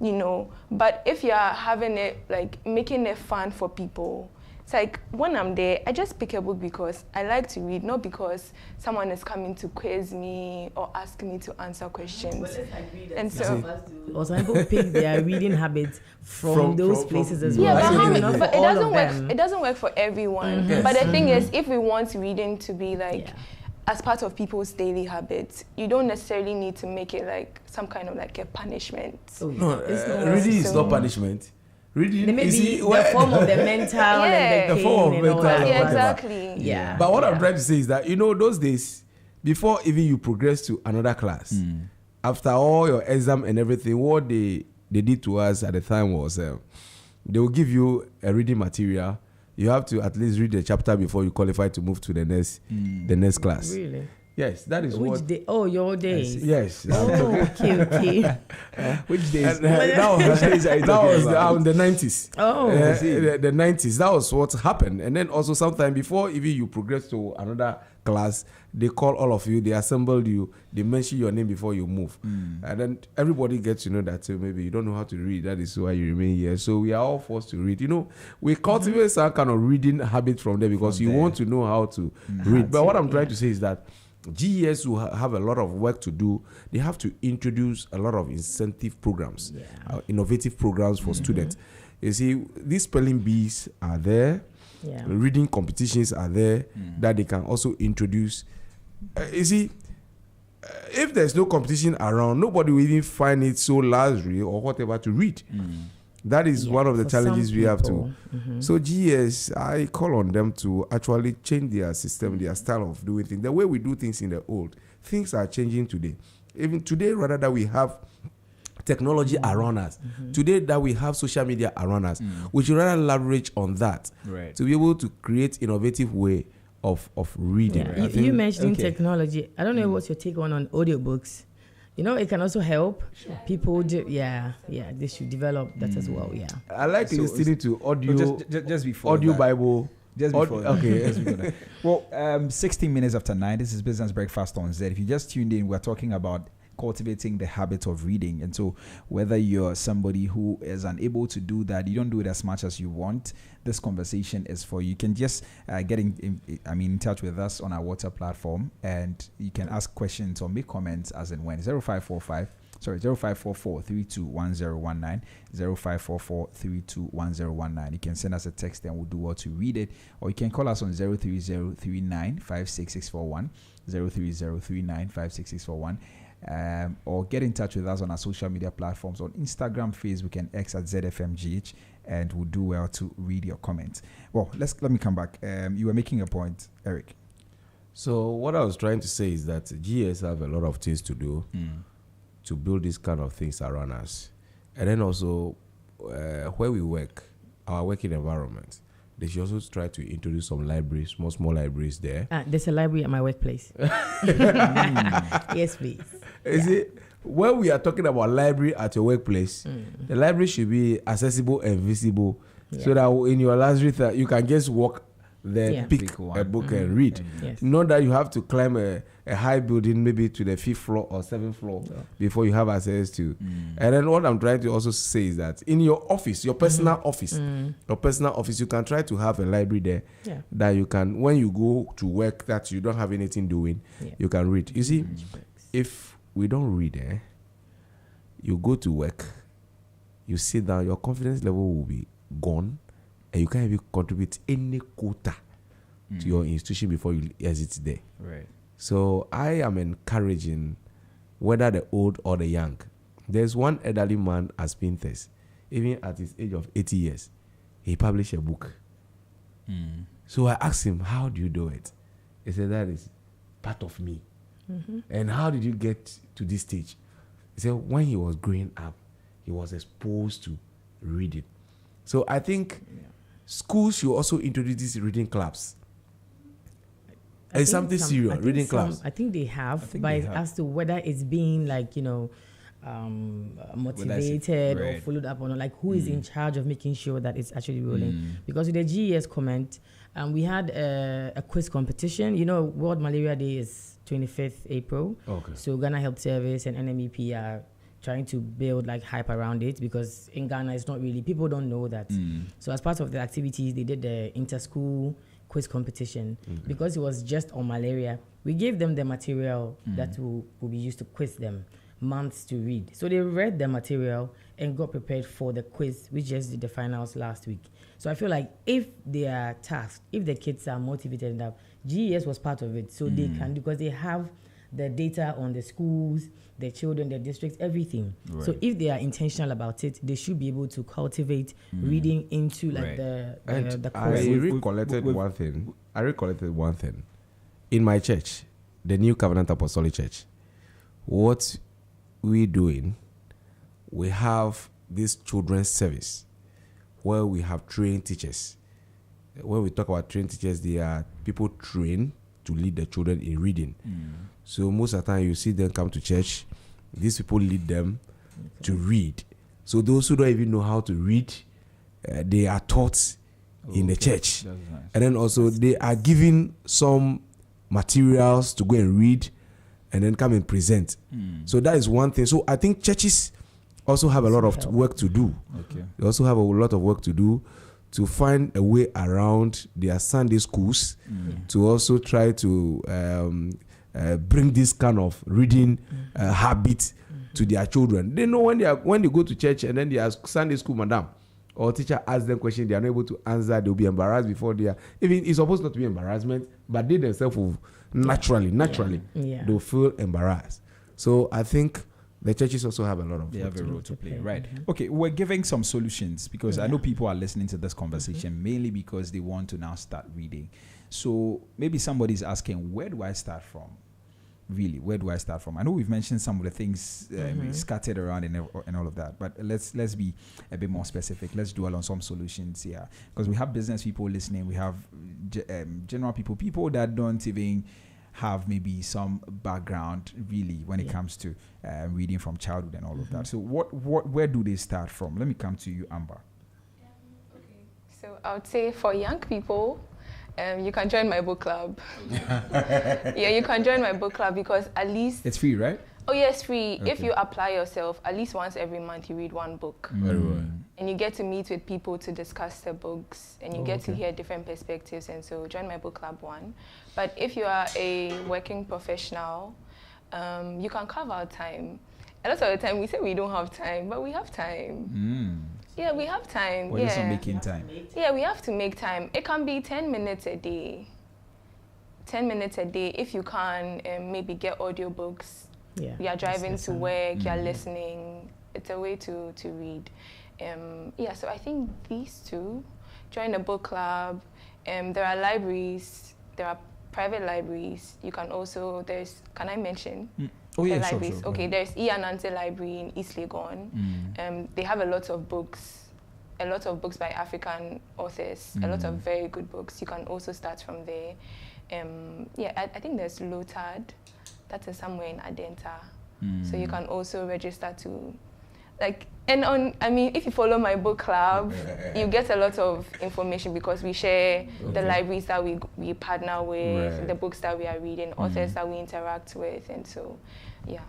you know. But if you're having it, like making it fun for people, it's like when I'm there, I just pick a book because I like to read, not because someone is coming to quiz me or ask me to answer questions. And so, or some people pick their reading habits from those places as well. Yeah, but it doesn't work. It doesn't work for everyone. But the thing is, if we want reading to be like as part of people's daily habits, you don't necessarily need to make it like some kind of like a punishment. No, reading is not punishment. Reading is the form of the mental and the form of mental. Yeah, exactly. Yeah. But what I'm trying to say is that, you know, those days, before even you progress to another class, after all your exam and everything, what they did to us at the time was they will give you a reading material. You have to at least read the chapter before you qualify to move to the next class. Really? Yes, that is Which what. day? Oh, your days. Yes. Oh, okay. Which days? That was the 90s. Oh. The 90s. That was what happened. And then also sometime before even you progress to another class, they call all of you, they assemble you, they mention your name before you move. And then everybody gets to know that maybe you don't know how to read. That is why you remain here. So we are all forced to read. You know, we cultivate some kind of reading habit from there because you want to know how to read. But what I'm trying to say is that GES will have a lot of work to do. They have to introduce a lot of incentive programs, innovative programs for students. You see, these spelling bees are there, reading competitions are there that they can also introduce. You see, if there's no competition around, nobody will even find it so luxury or whatever to read. That is one of the challenges we have to. So GS, I call on them to actually change their system, their style of doing things. The way we do things in the old, things are changing today. Even today, rather that we have technology around us, today that we have social media around us, we should rather leverage on that to be able to create innovative way of reading. Yeah. You mentioned technology. I don't know what's your take on audiobooks. You know, it can also help people. They should develop that as well. Yeah, I like listening to audio. Just before audio that. Bible. Just before that. Okay. Just before that. Well, 16 minutes after 9. This is Business Breakfast on Z. If you just tuned in, we're talking about cultivating the habit of reading. And so whether you're somebody who is unable to do that, you don't do it as much as you want, this conversation is for you. You can just get in touch with us on our WhatsApp platform, and you can ask questions or make comments as and when. 0544 321019, 0544-321019. You can send us a text and we'll do what to read it, or you can call us on 03039566641, 03039566641. Or get in touch with us on our social media platforms on Instagram, Facebook, and X at ZFMGH, and we'll do well to read your comments. Well, let me come back. You were making a point, Eric. So what I was trying to say is that GS have a lot of things to do to build these kind of things around us, and then also where we work, our working environment, they should also try to introduce some libraries, small libraries there. There's a library at my workplace. Yes, please. Is it when we are talking about library at your workplace, the library should be accessible and visible, so that in your library you can just walk there, pick a book and read. Yes. Not that you have to climb a high building, maybe to the 5th floor or 7th floor before you have access to. And then what I'm trying to also say is that in your office, your personal office, you can try to have a library there that you can, when you go to work that you don't have anything doing, you can read. You see, if we don't read, you go to work, you sit down, your confidence level will be gone, and you can't even contribute any quota to your institution before you exit there. Right. So I am encouraging, whether the old or the young. There's one elderly man at Spinthers, even at his age of 80 years, he published a book. So I asked him, how do you do it? He said, that is part of me. And how did you get to this stage? He said, when he was growing up, he was exposed to reading. So I think schools should also introduce these reading clubs. It's something serious, reading clubs. I think they have, but as to whether it's being like, motivated or followed up or not, like who is in charge of making sure that it's actually rolling. Because with the GES comment, we had a quiz competition. World Malaria Day is 25th April. Okay. So Ghana Health Service and NMEP are trying to build like hype around it, because in Ghana it's not really, people don't know that. So as part of the activities, they did the inter-school quiz competition. Because it was just on malaria, we gave them the material that will be used to quiz them, months to read. So they read the material and got prepared for the quiz, which just did the finals last week. So I feel like if they are tasked, if the kids are motivated enough, GES was part of it, so they can, because they have the data on the schools, the children, the districts, everything. Right. So if they are intentional about it, they should be able to cultivate reading into like the course. I recollected one thing. In my church, the New Covenant Apostolic Church, what we doing, we have this children's service where we have trained teachers. When we talk about trained teachers, they are people trained to lead the children in reading. So most of the time you see them come to church, these people lead them to read. So those who don't even know how to read, they are taught in the church. Nice. And then also they are given some materials to go and read and then come and present. So that is one thing. So I think churches also have a lot of work to do. Okay. They also have a lot of work to do to find a way around their Sunday schools to also try to bring this kind of reading habit to their children. They know when they go to church and then their Sunday school madam or teacher asks them questions, they are not able to answer. They'll be embarrassed before they are. Even it's supposed not to be embarrassment, but they themselves will naturally they'll feel embarrassed. So I think the churches also have a lot of role to play. Right. Okay, we're giving some solutions because I know people are listening to this conversation mainly because they want to now start reading. So maybe somebody's asking, where do I start from? Really, where do I start from? I know we've mentioned some of the things scattered around and all of that, but let's be a bit more specific. Let's dwell on some solutions here because we have business people listening. We have general people that don't even have maybe some background really when it comes to reading from childhood and all of that. So where do they start from? Let me come to you, Amber. Okay, so I would say for young people, you can join my book club. You can join my book club because at least it's free, right? Oh yes, free. Okay. If you apply yourself, at least once every month you read one book. Very well. And you get to meet with people to discuss the books and you get to hear different perspectives, and so join my book club one. But if you are a working professional, you can carve out time. A lot of the time we say we don't have time, but we have time. Yeah, we have time. What is making time? Yeah, we have to make time. It can be 10 minutes a day. 10 minutes a day if you can maybe get audiobooks. Yeah, you're driving to work, you're listening. It's a way to read. So I think these two, join a book club. There are libraries, there are private libraries. You can also, can I mention? Oh yeah, libraries? Sure. Okay, there's E. Anante Library in East Legon. They have a lot of books a lot of books by African authors, a lot of very good books. You can also start from there. I think there's Lotad, that is somewhere in Adenta. So you can also register to, if you follow my book club, you get a lot of information because we share the libraries that we partner with, the books that we are reading, authors that we interact with, and so, yeah.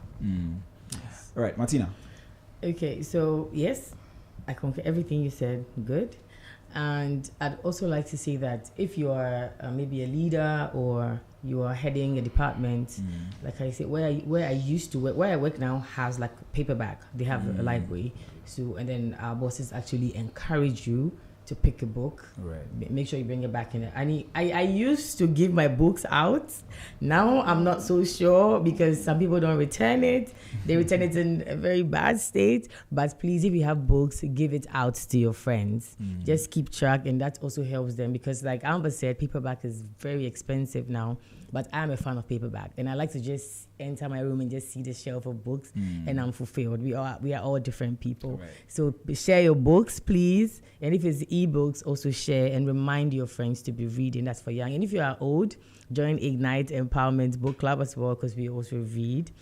All right, Martina. Okay, so yes, I concur everything you said. Good. And I'd also like to say that if you are maybe a leader or you are heading a department, like I said, where I used to work, where I work now has like paperback. They have a library. So, and then our bosses actually encourage you to pick a book. Right. Make sure you bring it back in. I used to give my books out. Now I'm not so sure because some people don't return it. They return it in a very bad state. But please, if you have books, give it out to your friends. Just keep track, and that also helps them because, like Amber said, paperback is very expensive now. But I'm a fan of paperback, and I like to just enter my room and just see the shelf of books, and I'm fulfilled. We are all different people. Right. So share your books, please. And if it's ebooks, also share and remind your friends to be reading. That's for young. And if you are old, join Ignite Empowerment Book Club as well, because we also read.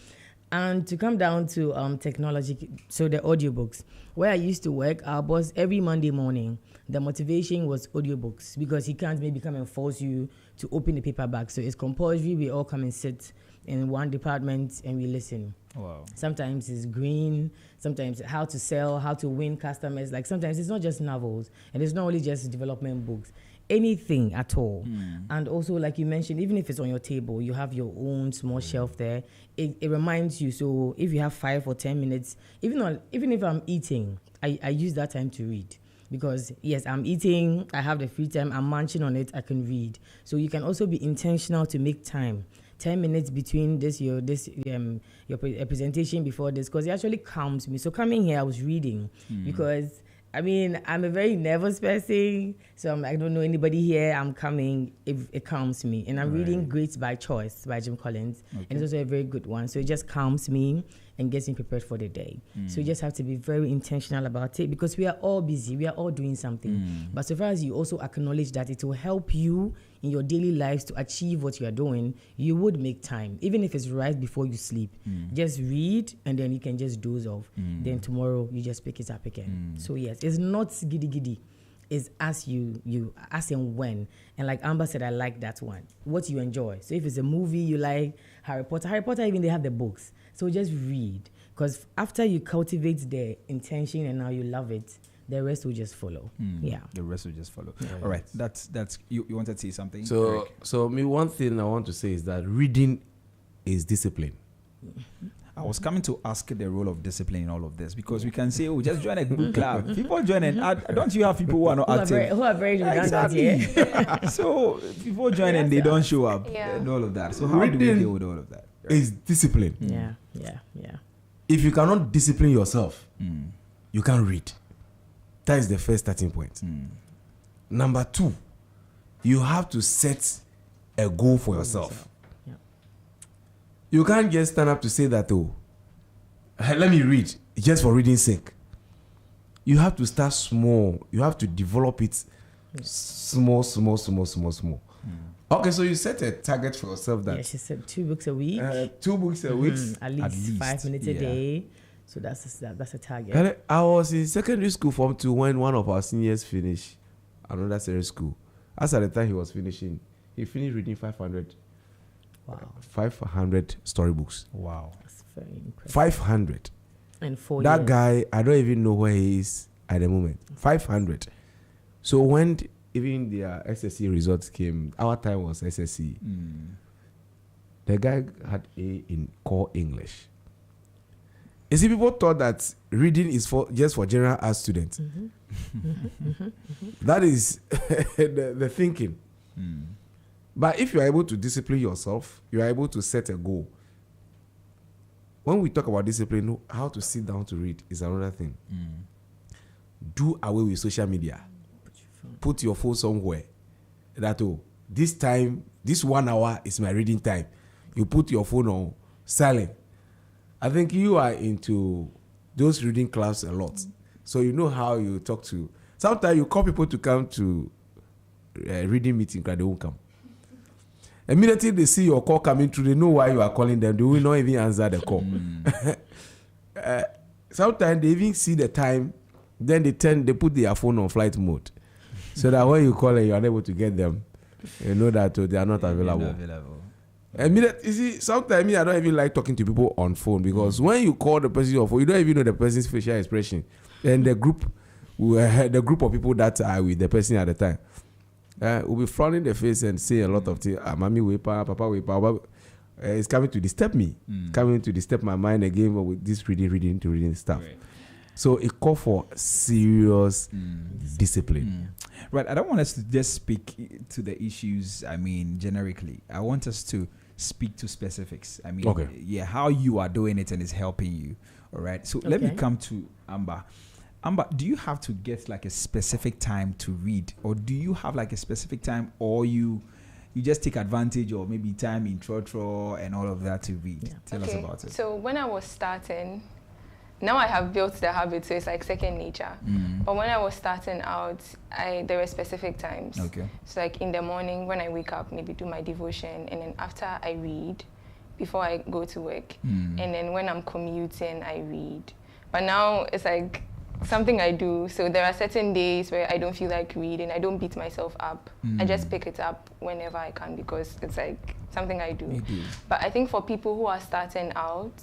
And to come down to technology, so the audiobooks. Where I used to work, our boss, every Monday morning, the motivation was audiobooks because he can't maybe come and force you to open the paperback. So it's compulsory. We all come and sit in one department and we listen. Wow. Sometimes it's green, sometimes how to sell, how to win customers. Like sometimes it's not just novels and it's not only just development books. Anything at all. And also, like you mentioned, even if it's on your table, you have your own small shelf there. It reminds you. So if you have 5 or 10 minutes, even if I'm eating, I use that time to read. Because yes, I'm eating, I have the free time, I'm munching on it, I can read. So you can also be intentional to make time. 10 minutes between your presentation before this, because it actually calms me. So coming here, I was reading because I'm a very nervous person, so I don't know anybody here. I'm coming, it calms me. And I'm reading Great by Choice by Jim Collins, and it's also a very good one. So it just calms me and gets me prepared for the day. So you just have to be very intentional about it because we are all busy, we are all doing something. But so far as you also acknowledge that it will help you in your daily lives to achieve what you are doing, you would make time, even if it's right before you sleep. Just read and then you can just doze off. Then tomorrow you just pick it up again. So yes, it's not giddy. It's as you as and when. And like Amber said, I like that one. What you enjoy. So if it's a movie you like, Harry Potter, even they have the books. So just read. Because after you cultivate the intention and now you love it, the rest will just follow. Yeah. The rest will just follow. Yeah. All right. That's you wanted to say something? So me, one thing I want to say is that reading is discipline. I was coming to ask the role of discipline in all of this because we can say, just join a book club. People join and don't you have people who are not active? Who are very redundant, exactly. So people join and they don't show up and all of that. So how do we deal with all of that? Is discipline. Yeah. If you cannot discipline yourself, you can't read. That is the first starting point. Number 2, you have to set a goal for yourself. You can't just stand up to say that, let me read, just for reading's sake. You have to start small. You have to develop it small. Okay, so you set a target for yourself that... Yes, you said 2 books a week. 2 books a week. At least 5 minutes a day. So that's a target. And I was in secondary school Form 2 when one of our seniors finished another secondary school. As at the time he was finishing, he finished reading 500. Wow. 500 storybooks. Wow. That's very impressive. 500. And 4 years. That guy, I don't even know where he is at the moment. 500. So when even their SSC results came, our time was SSC. The guy had A in core English. You see, people thought that reading is just for general arts students. That is the thinking. But if you are able to discipline yourself, you are able to set a goal. When we talk about discipline, how to sit down to read is another thing. Do away with social media. Put your phone somewhere. This time, this 1 hour is my reading time. You put your phone on silent. I think you are into those reading clubs a lot. So you know how you talk to Sometimes you call people to come to reading meeting, they won't come. Immediately they see your call coming through, they know why you are calling them. They will not even answer the call. Sometimes they even see the time, then they put their phone on flight mode, so that when you call and you are able to get them, you know that they are not available. You see, sometimes I don't even like talking to people on phone, because when you call the person on phone, you don't even know the person's facial expression and the group of people that are with the person at the time. Will be frowning the face and say a lot of things. Mommy wepa, papa wepa. It's coming to disturb me, coming to disturb my mind again with this reading stuff. Right. So it calls for serious discipline. Right. I don't want us to just speak to the issues, generically. I want us to speak to specifics. How you are doing it and it's helping you. All right. So let me come to Amber. Amber, do you have to get like a specific time to read, or do you have like a specific time, or you just take advantage of maybe time in trotro and all of that to read? Yeah. Tell us about it. So when I was starting, now I have built the habit, so it's like second nature. But when I was starting out, there were specific times. Okay. So like in the morning when I wake up, maybe do my devotion, and then after I read, before I go to work, and then when I'm commuting, I read. But now it's like something I do. So there are certain days where I don't feel like reading. I don't beat myself up. I just pick it up whenever I can, because it's like something I do. But I think for people who are starting out,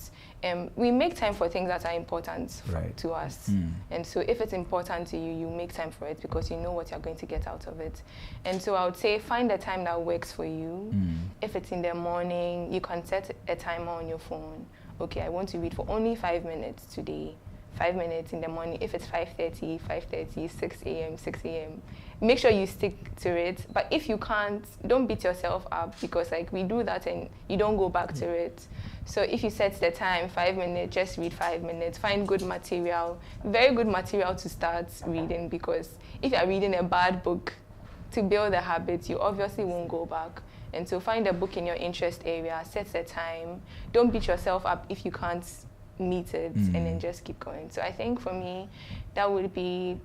we make time for things that are important to us. And so if it's important to you, you make time for it because you know what you're going to get out of it. And so I would say find a time that works for you. If it's in the morning, you can set a timer on your phone. Okay, I want to read for only 5 minutes today. 5 minutes in the morning. If it's 5:30, 6 a.m., 6 a.m. Make sure you stick to it. But if you can't, don't beat yourself up, because like we do that and you don't go back to it. So if you set the time, 5 minutes, just read 5 minutes. Find good material, very good material to start reading, because if you're reading a bad book to build a habit, you obviously won't go back. And so find a book in your interest area, set the time. Don't beat yourself up if you can't meet it, and then just keep going. So I think for me, that would be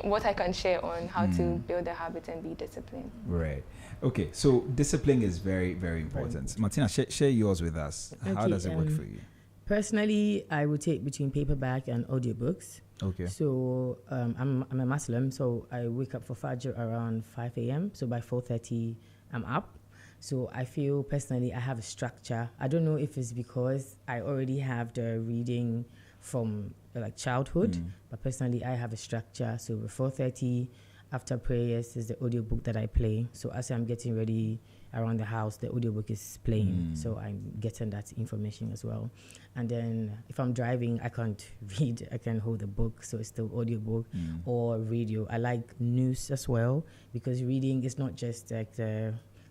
what I can share on how to build a habit and be disciplined. Right. Okay. So discipline is very, very important. Right. Martina, share yours with us. Okay, how does it work for you? Personally, I would take between paperback and audiobooks. Okay. So I'm a Muslim, so I wake up for Fajr around 5 a.m. So by 4:30, I'm up. So I feel personally I have a structure. I don't know if it's because I already have the reading from like childhood, but personally I have a structure. So at 4:30, after prayers, is the audiobook that I play. So as I'm getting ready around the house, the audiobook is playing. So I'm getting that information as well. And then if I'm driving, I can't read, I can hold the book. So it's still audiobook or radio. I like news as well, because reading is not just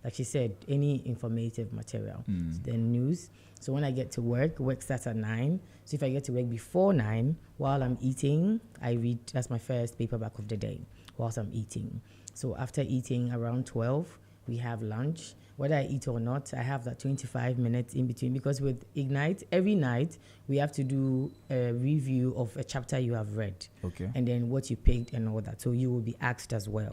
like she said, any informative material. Then news. So when I get to work starts at 9. So if I get to work before 9, while I'm eating, I read. That's my first paperback of the day, whilst I'm eating. So after eating around 12, we have lunch. Whether I eat or not, I have that 25 minutes in between, because with Ignite, every night we have to do a review of a chapter you have read. Okay. And then what you picked and all that. So you will be asked as well.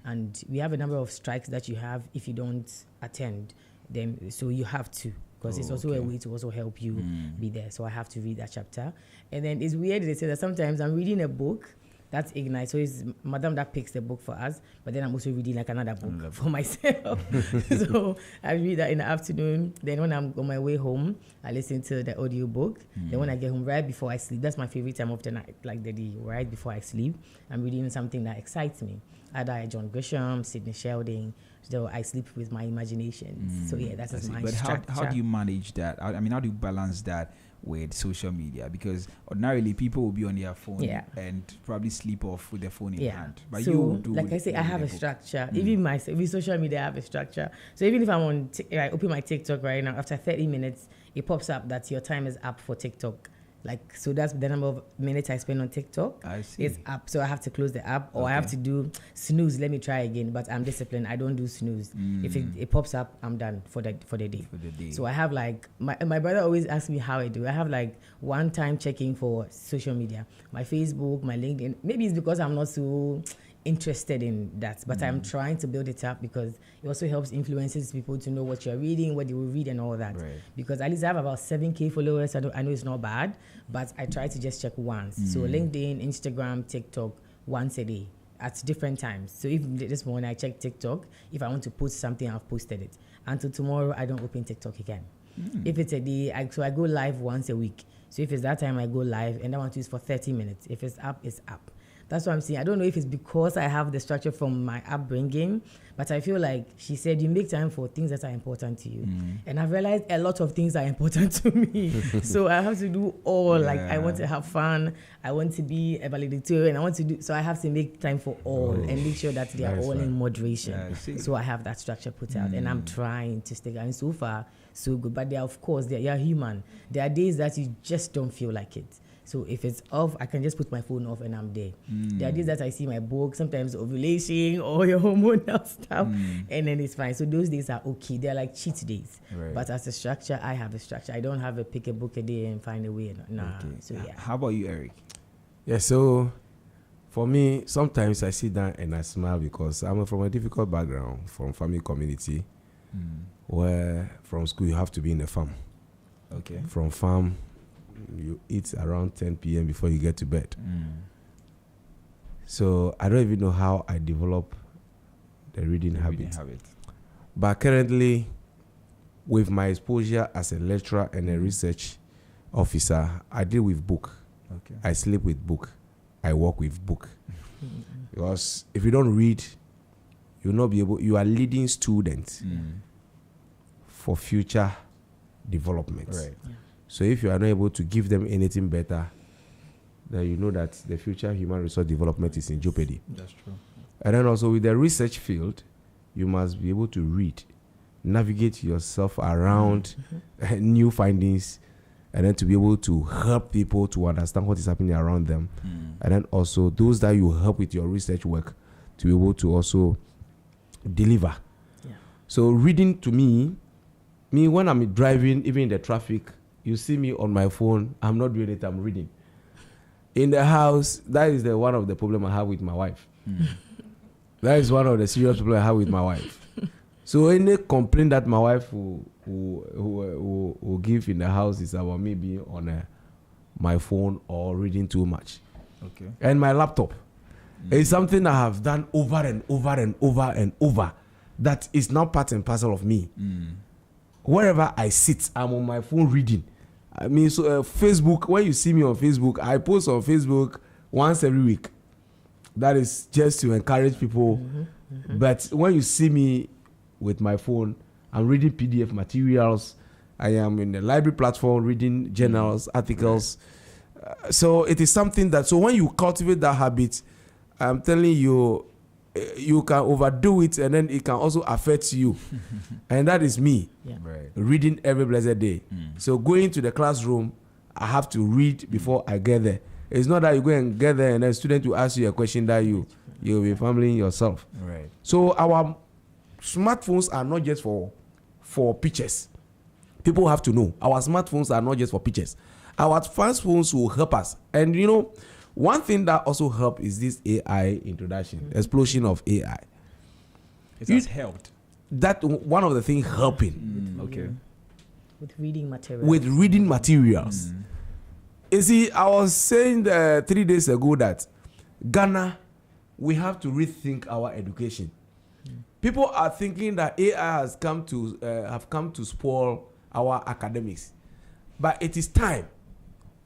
And we have a number of strikes that you have if you don't attend them. So you have to, because it's also a way to also help you be there. So I have to read that chapter. And then it's weird, they say that sometimes I'm reading a book. That's Ignite. So it's Madam that picks the book for us, but then I'm also reading like another book for myself. So I read that in the afternoon. Then when I'm on my way home, I listen to the audiobook. Then when I get home, right before I sleep, that's my favorite time of the night, like the day, right before I sleep, I'm reading something that excites me. Either John Grisham, Sidney Sheldon, so I sleep with my imagination. So yeah, that's my structure. But how do you manage that? I mean, how do you balance that with social media? Because ordinarily people will be on their phone and probably sleep off with their phone in hand. But so, you do, like I say, I have a structure. Even with social media, I have a structure. So even if I'm I open my TikTok right now, after 30 minutes, it pops up that your time is up for TikTok Like, so that's the number of minutes I spend on TikTok. I see. It's up, so I have to close the app, or I have to do snooze. Let me try again, but I'm disciplined. I don't do snooze. If it pops up, I'm done for the day. For the day. So I have like my brother always asks me how I do. I have like one time checking for social media, my Facebook, my LinkedIn. Maybe it's because I'm not so interested in that, but I'm trying to build it up because it also helps influences people to know what you're reading, what they will read, and all that. Right. Because at least I have about 7K followers. I know it's not bad, but I try to just check once. So LinkedIn, Instagram, TikTok, once a day at different times. So if this morning I check TikTok, if I want to post something, I've posted it. Until tomorrow, I don't open TikTok again. If it's a day, I go live once a week. So if it's that time, I go live, and I want to use for 30 minutes. If it's up, it's up. That's what I'm saying. I don't know if it's because I have the structure from my upbringing, but I feel like she said you make time for things that are important to you. And I've realized a lot of things are important to me. So I have to do all. Like, I want to have fun. I want to be a valedictorian. I want to do, so I have to make time for all and make sure that they are all in moderation. So I have that structure put out, and I'm trying to stay. And so far, so good. But of course, you're human. There are days that you just don't feel like it. So if it's off, I can just put my phone off and I'm there. There are days that I see my book, sometimes ovulation or your hormonal stuff, and then it's fine. So those days are okay. They're like cheat days. Right. But as a structure, I have a structure. I don't have a pick a book a day and find a way. Nah. Okay. So yeah. How about you, Eric? Yeah, so for me, sometimes I sit down and I smile because I'm from a difficult background, from farming community, where from school you have to be in the farm. Okay. From farm, you eat around 10 p.m. before you get to bed. So I don't even know how I develop the reading habit. But currently, with my exposure as a lecturer and a research officer, I deal with book. Okay. I sleep with book. I work with book. Because if you don't read, you'll not be able. You are leading students for future development. Right. Yeah. So if you are not able to give them anything better, then you know that the future human resource development is in jeopardy. That's true. And then also with the research field, you must be able to read, navigate yourself around new findings, and then to be able to help people to understand what is happening around them. And then also those that you help with your research work to be able to also deliver. Yeah. So reading to me when I'm driving, even in the traffic, you see me on my phone, I'm not doing it, I'm reading. In the house, that is one of the problems I have with my wife. That is one of the serious problems I have with my wife. So any complaint that my wife will give in the house is about me being on my phone or reading too much. Okay. And my laptop. It's something I have done over and over and over and over. That is now part and parcel of me. Wherever I sit, I'm on my phone reading. I mean, so Facebook, when you see me on Facebook, I post on Facebook once every week. That is just to encourage people. But when you see me with my phone, I'm reading PDF materials. I am in the library platform reading journals, articles. So it is something that, so when you cultivate that habit, I'm telling you, you can overdo it and then it can also affect you. And that is me. Yeah. Right. Reading every blessed day. So going to the classroom, I have to read before I get there. It's not that you go and get there and a student will ask you a question that you'll be fumbling yourself. Right. So our smartphones are not just for pictures. People have to know our smartphones are not just for pictures. Our smartphones will help us. And you know, one thing that also helped is this AI introduction, explosion of AI. It has helped. That one of the things helping Okay. With reading materials. with reading materials. You see, I was saying 3 days ago that Ghana, we have to rethink our education. People are thinking that AI has come to spoil our academics, but it is time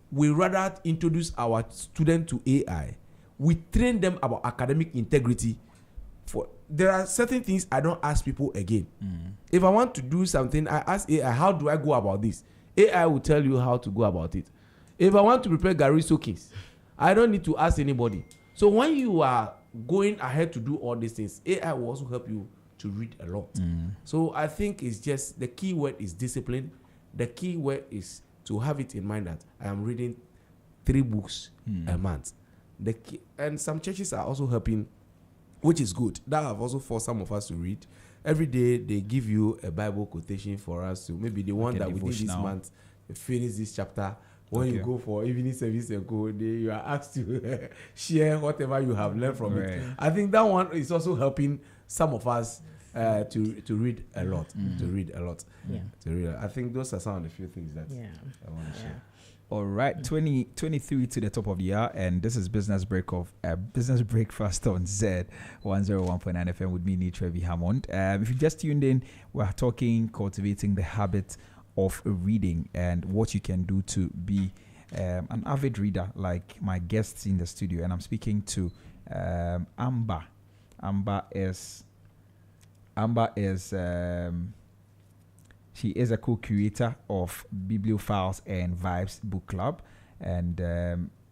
we rather introduce our students to AI. We train them about academic integrity. There are certain things I don't ask people again. If I want to do something, I ask AI, how do I go about this? AI will tell you how to go about it. If I want to prepare Gary soakings, I don't need to ask anybody. So when you are going ahead to do all these things, AI will also help you to read a lot. So I think it's just the key word is discipline. The key word is to have it in mind that I am reading 3 books a month. And some churches are also helping, which is good. That have also forced some of us to read. Every day they give you a Bible quotation for us to maybe the one that within this month finish this chapter. When you go for evening service and go, you are asked to share whatever you have learned from it. I think that one is also helping some of us to read a lot. To read a lot. I think those are some of the few things that I want to share. All right, 23 to the top of the hour, and this is Business Breakfast on Z 101.9 FM with me, Trevi Hammond. If you just tuned in, we're talking cultivating the habit of reading and what you can do to be an avid reader, like my guests in the studio. And I'm speaking to Amber. Amber is she is a co-creator of Bibliophiles and Vibes Book Club. And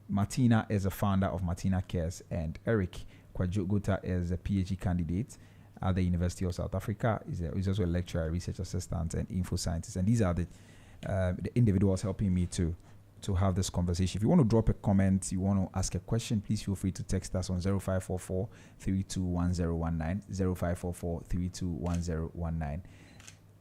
Martina is a founder of Martina Cares. And Eric Kwajogota is a PhD candidate at the University of South Africa. He's also a lecturer, research assistant, and info scientist. And these are the individuals helping me to have this conversation. If you want to drop a comment, you want to ask a question, please feel free to text us on 0544 321019, 0544 321019.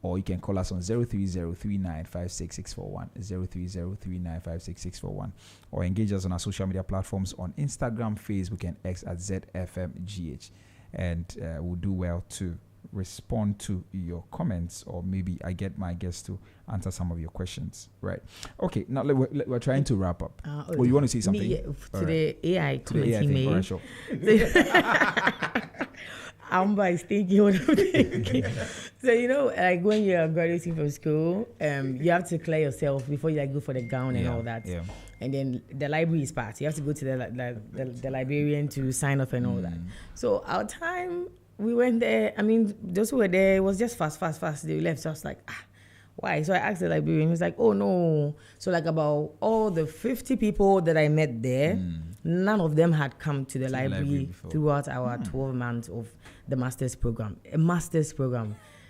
Or you can call us on 030395661, 030395661, or engage us on our social media platforms on Instagram, Facebook, and X at ZFMGH. And we'll do well to respond to your comments, or maybe I get my guests to answer some of your questions. Right. Okay, now we're trying to wrap up. You want to say something? The AI committee. All right, sure. Amber is thinking what I'm thinking. So, like when you're graduating from school, you have to clear yourself before you go for the gown and all that. Yeah. And then the library is part. You have to go to the librarian to sign off and all that. So our time, we went there. I mean, those who were there, it was just fast. They left. So I was like, why? So I asked the librarian. He was like, oh, no. So like about all the 50 people that I met there, none of them had come to the library throughout our 12 months of the master's program.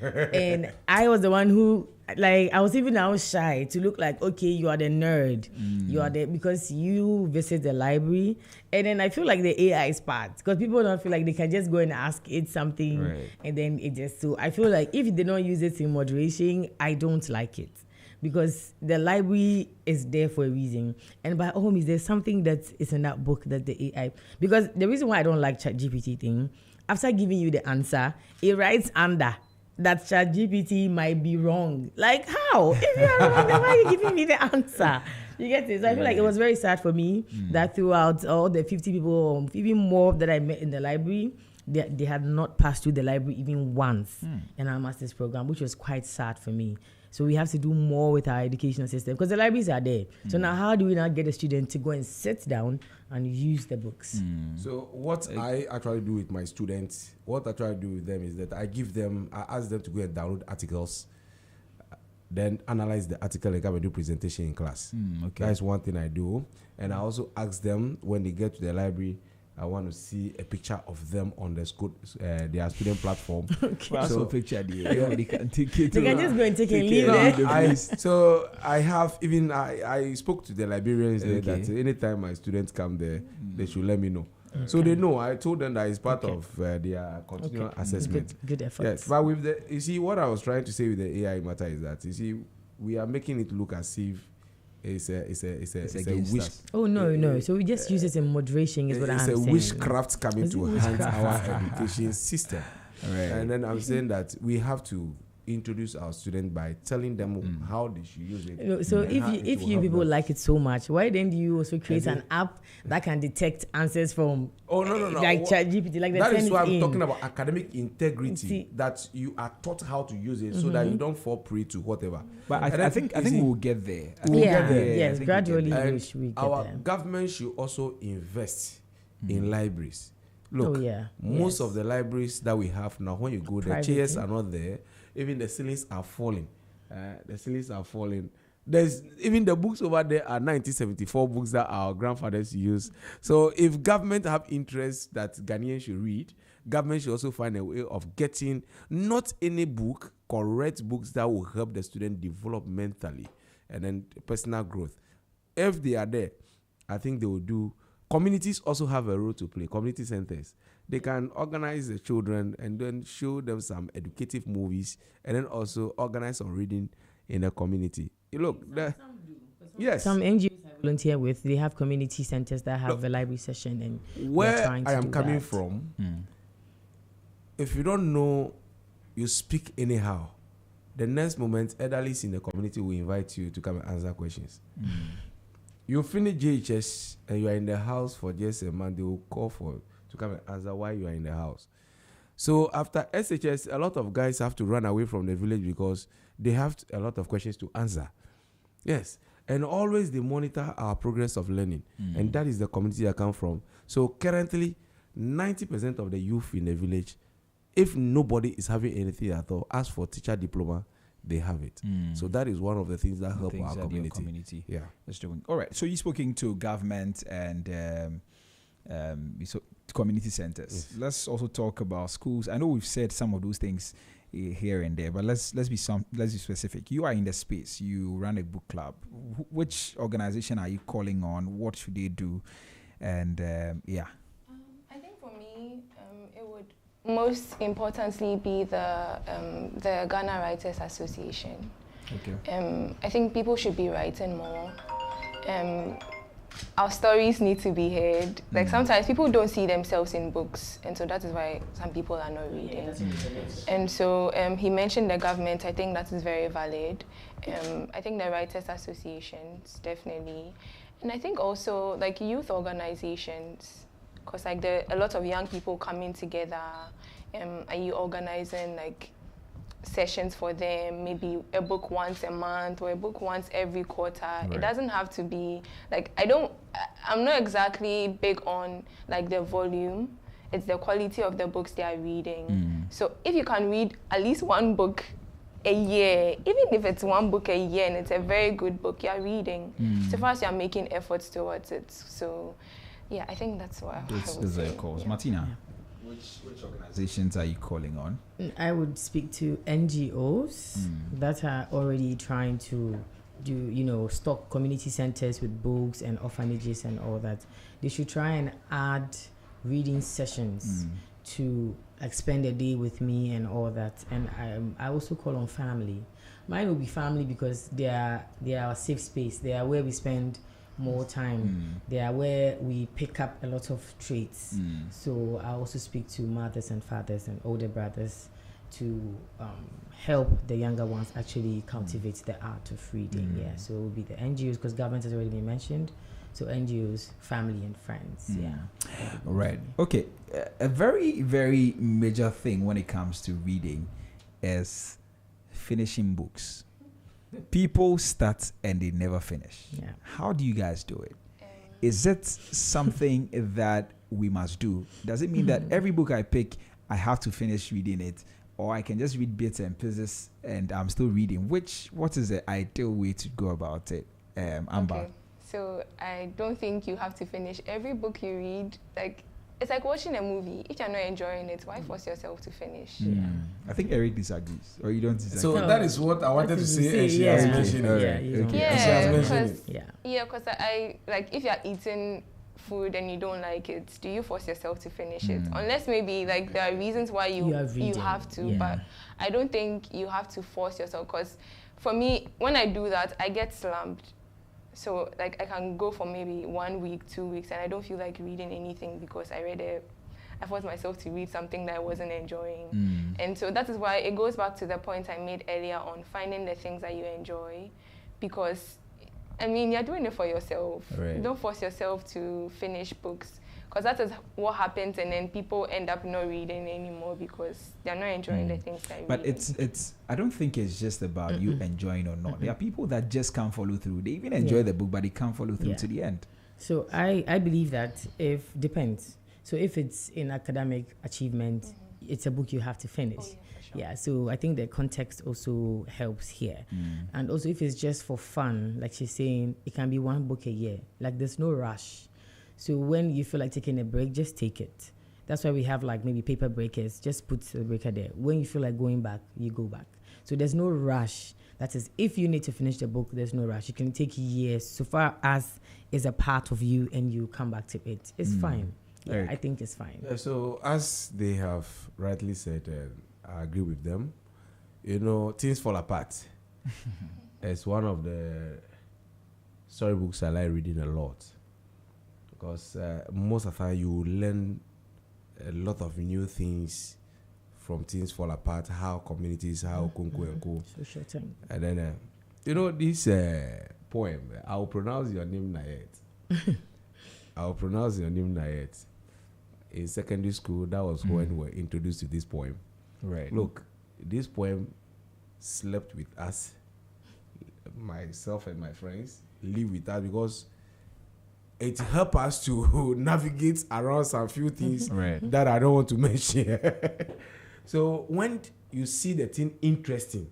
And I was the one who, I was even now shy to look like, okay, you are the nerd. You are there because you visit the library. And then I feel like the AI is part, because people don't feel like they can just go and ask it something, and then it just, so I feel like if they don't use it in moderation, I don't like it. Because the library is there for a reason. And by all means, there's something that is in that book that the AI, because the reason why I don't like ChatGPT thing, after giving you the answer, it writes under that ChatGPT might be wrong. Like, how? If you're wrong, then why are you giving me the answer? You get it? So I feel like it was very sad for me that throughout all the 50 people, even more that I met in the library, they had not passed through the library even once in our master's program, which was quite sad for me. So we have to do more with our educational system, because the libraries are there. So now how do we now get a student to go and sit down and use the books? So what I actually do with my students, what I try to do with them is that I ask them to go and download articles, then analyze the article and come and do presentation in class. Okay. That's one thing I do. And I also ask them, when they get to the library, I want to see a picture of them on the school, their student platform. Okay. So picture there. They can take it. They can just go and take a leave there. So I have even I spoke to the librarians there that anytime my students come there, they should let me know. Okay. So they know. I told them that it's part of their continual assessment. Good effort. Yes, but with you see, what I was trying to say with the AI matter is that, you see, we are making it look as if it's a wish. Oh no! So we just use it in moderation. Is what I'm saying. It's a witchcraft coming to haunt our education system. Right. And then I'm saying that we have to introduce our students by telling them how they should use it. So if you people like it so much, why then do you also create an app that can detect answers from like ChatGPT? Like that is why I'm talking about academic integrity, that you are taught how to use it so that you don't fall prey to whatever. But I think we'll get there. Yes, gradually we get our there. government should also invest in libraries. Look, most of the libraries that we have now, when you go, the chairs are not there. Even the ceilings are falling. There's even the books over there are 1974 books that our grandfathers used. So if government have interest that Ghanaians should read, government should also find a way of getting not any book, correct books that will help the student develop mentally and then personal growth. If they are there, I think they will do. Communities also have a role to play. Community centers, they can organize the children and then show them some educative movies, and then also organize some reading in the community. You look, yes. Some NGOs I volunteer with, they have community centers that have a library session, and where trying to I am do coming that. from, if you don't know, you speak anyhow. The next moment, elderlies in the community will invite you to come and answer questions. You finish JHS and you are in the house for just a month, they will call for to come and answer why you are in the house. So after SHS, a lot of guys have to run away from the village because they have a lot of questions to answer. Yes. And always they monitor our progress of learning. And that is the community I come from. So currently, 90% of the youth in the village, if nobody is having anything at all, ask for teacher diploma, they have it. So that is one of the things that help our community. Yeah. That's doing. All right. So you're speaking to government and so community centers. Yes. Let's also talk about schools. I know we've said some of those things here and there, but let's be specific. You are in the space. You run a book club. Which organization are you calling on? What should they do? And yeah. I think for me, it would most importantly be the Ghana Writers Association. Okay. I think people should be writing more. Our stories need to be heard. Like sometimes people don't see themselves in books, and so that is why some people are not reading. And so he mentioned the government. I think that is very valid. I think the Writers Associations, definitely. And I think also like youth organizations, because like there are a lot of young people coming together. Are you organizing like sessions for them, maybe a book once a month or a book once every quarter? Right. It doesn't have to be like, I'm not exactly big on like the volume. It's the quality of the books they are reading. So if you can read at least one book a year, even if it's one book a year and it's a very good book you're reading, so far as you're making efforts towards it. So yeah, I think that's what I would say. Calls. Martina, which organizations are you calling on? I would speak to NGOs that are already trying to do, stock community centers with books and orphanages and all that. They should try and add reading sessions to spend a day with me and all that. And I also call on family. Mine will be family because they are our safe space. They are where we spend more time. They are where we pick up a lot of traits. So I also speak to mothers and fathers and older brothers to help the younger ones actually cultivate the art of reading. Yeah, so it will be the NGOs because government has already been mentioned. So NGOs, family and friends. Yeah. Right. Okay. A very, very major thing when it comes to reading is finishing books. People start and they never finish. Yeah. How do you guys do it? Is it something that we must do? Does it mean that every book I pick, I have to finish reading it? Or I can just read bits and pieces and I'm still reading? What is the ideal way to go about it? Amber? Okay. So I don't think you have to finish every book you read. Like, it's like watching a movie. If you're not enjoying it, why force yourself to finish? I think Eric disagrees, or you don't disagree. So that is what I wanted to say, and she has mentioned it. Yeah, because I like if you're eating food and you don't like it, do you force yourself to finish it? Unless maybe like there are reasons why you have to, but I don't think you have to force yourself. Because for me, when I do that, I get slumped. So like I can go for maybe 1 week, 2 weeks, and I don't feel like reading anything because I forced myself to read something that I wasn't enjoying. And so that is why it goes back to the point I made earlier on finding the things that you enjoy, because I mean you're doing it for yourself. Right. Don't force yourself to finish books, because that is what happens, and then people end up not reading anymore because they're not enjoying the things they're reading. But it's I don't think it's just about you enjoying or not. There are people that just can't follow through. They even enjoy the book, but they can't follow through to the end. So I believe that depends. So if it's in academic achievement, it's a book you have to finish. Oh, yeah, for sure. Yeah, so I think the context also helps here. And also if it's just for fun, like she's saying, it can be one book a year. Like there's no rush. So when you feel like taking a break, just take it. That's why we have like maybe paper breakers. Just put the breaker there. When you feel like going back, you go back. So there's no rush. That is, if you need to finish the book, there's no rush. It can take years, so far as it's a part of you and you come back to it. It's fine. Yeah, Eric. I think it's fine. Yeah, so as they have rightly said, I agree with them. You know, things fall apart. It's one of the storybooks I like reading a lot, because most of the time you learn a lot of new things from things fall apart, how communities, how kunku and co. Social time. And then, you know, this poem, I'll pronounce your name Nayet. I'll pronounce your name Nayet. In secondary school, that was when we were introduced to this poem. Right. Look, this poem slept with us, myself and my friends, live with us, because it helped us to navigate around some few things Right. that I don't want to mention. So when you see the thing interesting,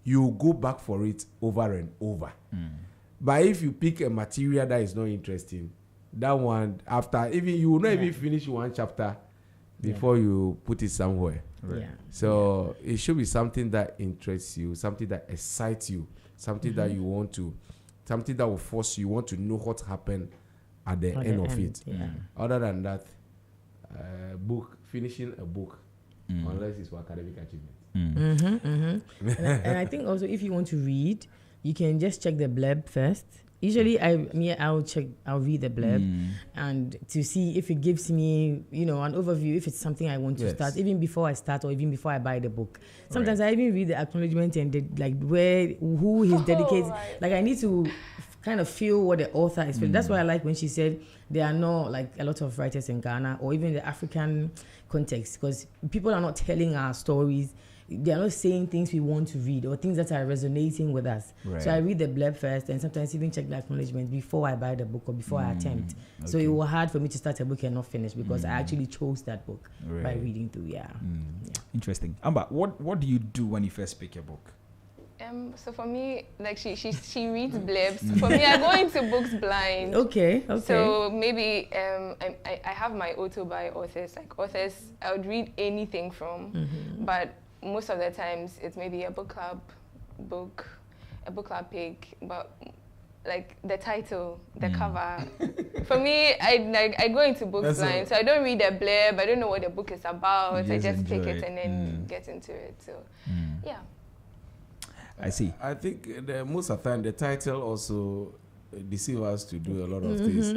you go back for it over and over. But if you pick a material that is not interesting, that one, after, even you will not even finish one chapter before you put it somewhere. Right. Yeah. So it should be something that interests you, something that excites you, something that you want to, something that will force you want to know what happened at the end of it. Yeah. Other than that, finishing a book, unless it's for academic achievement. And I think also if you want to read, you can just check the blurb first. Usually, I'll read the blurb and to see if it gives me, an overview, if it's something I want to start, even before I start or even before I buy the book. Sometimes I even read the acknowledgement and who he's dedicated. Right. Like I need to kind of feel what the author is feeling. That's why I like when she said there are not like a lot of writers in Ghana or even the African context, because people are not telling our stories. They are not saying things we want to read or things that are resonating with us. Right. So I read the blurb first and sometimes even check the acknowledgement before I buy the book or before I attempt. So it was hard for me to start a book and not finish because I actually chose that book by reading through. Yeah. Interesting. Amber, what do you do when you first pick a book? So for me, like she reads blurbs. For me, I go into books blind. Okay. So maybe I have my auto-buy authors. Like authors, I would read anything from, but most of the times it's maybe a book club pick, but like the title, the cover. For me, I go into books blind, so I don't read the blurb. I don't know what the book is about. I just pick it and then get into it. So yeah. I see. I think most of the time the title also deceives us to do a lot of things.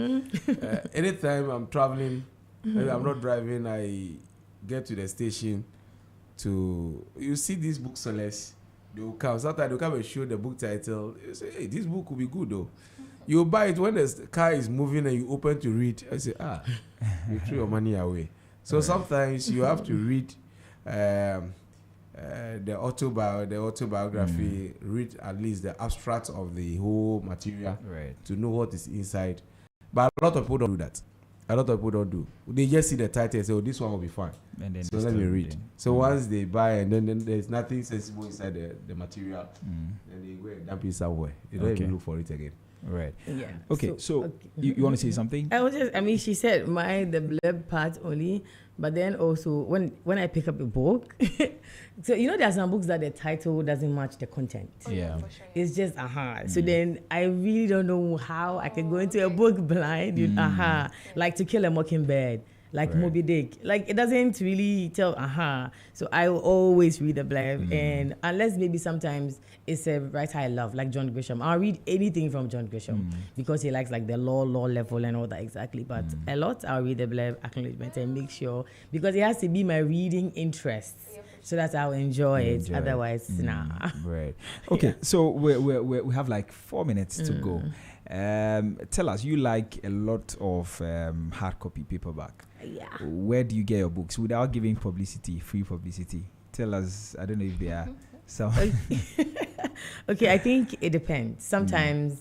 Anytime I'm traveling, maybe I'm not driving, I get to the station you see these booksellers, they will come. Sometimes they'll come and show the book title. You say, hey, this book will be good though. You buy it when the car is moving and you open to read. I say, you threw your money away. So sometimes you have to read the autobiography, read at least the abstract of the whole material to know what is inside. But a lot of people don't do that. A lot of people don't do. They just see the title and say, oh, this one will be fine. And then so let me read. So once they buy and then there's nothing sensible inside the material, then they go and dump it somewhere. They don't even look for it again. Right. Yeah. Okay. So you want to say something? She said the blurb part only, but then also when I pick up a book, so there are some books that the title doesn't match the content. Yeah. It's just So then I really don't know how I can go into a book blind. Like To Kill a Mockingbird. Like Moby Dick. Like it doesn't really tell So I will always read the blurb, and unless maybe sometimes it's a writer I love, like John Grisham. I'll read anything from John Grisham because he likes like the law level and all that exactly. But a lot I'll read the blurb, acknowledgement, and make sure, because it has to be my reading interest. So that I'll enjoy it. Otherwise, nah. Right. Okay. So we have like 4 minutes to go. Tell us, you like a lot of hard copy paperback. Yeah. Where do you get your books without giving free publicity? Tell us. I don't know if they are some. Okay, I think it depends. Sometimes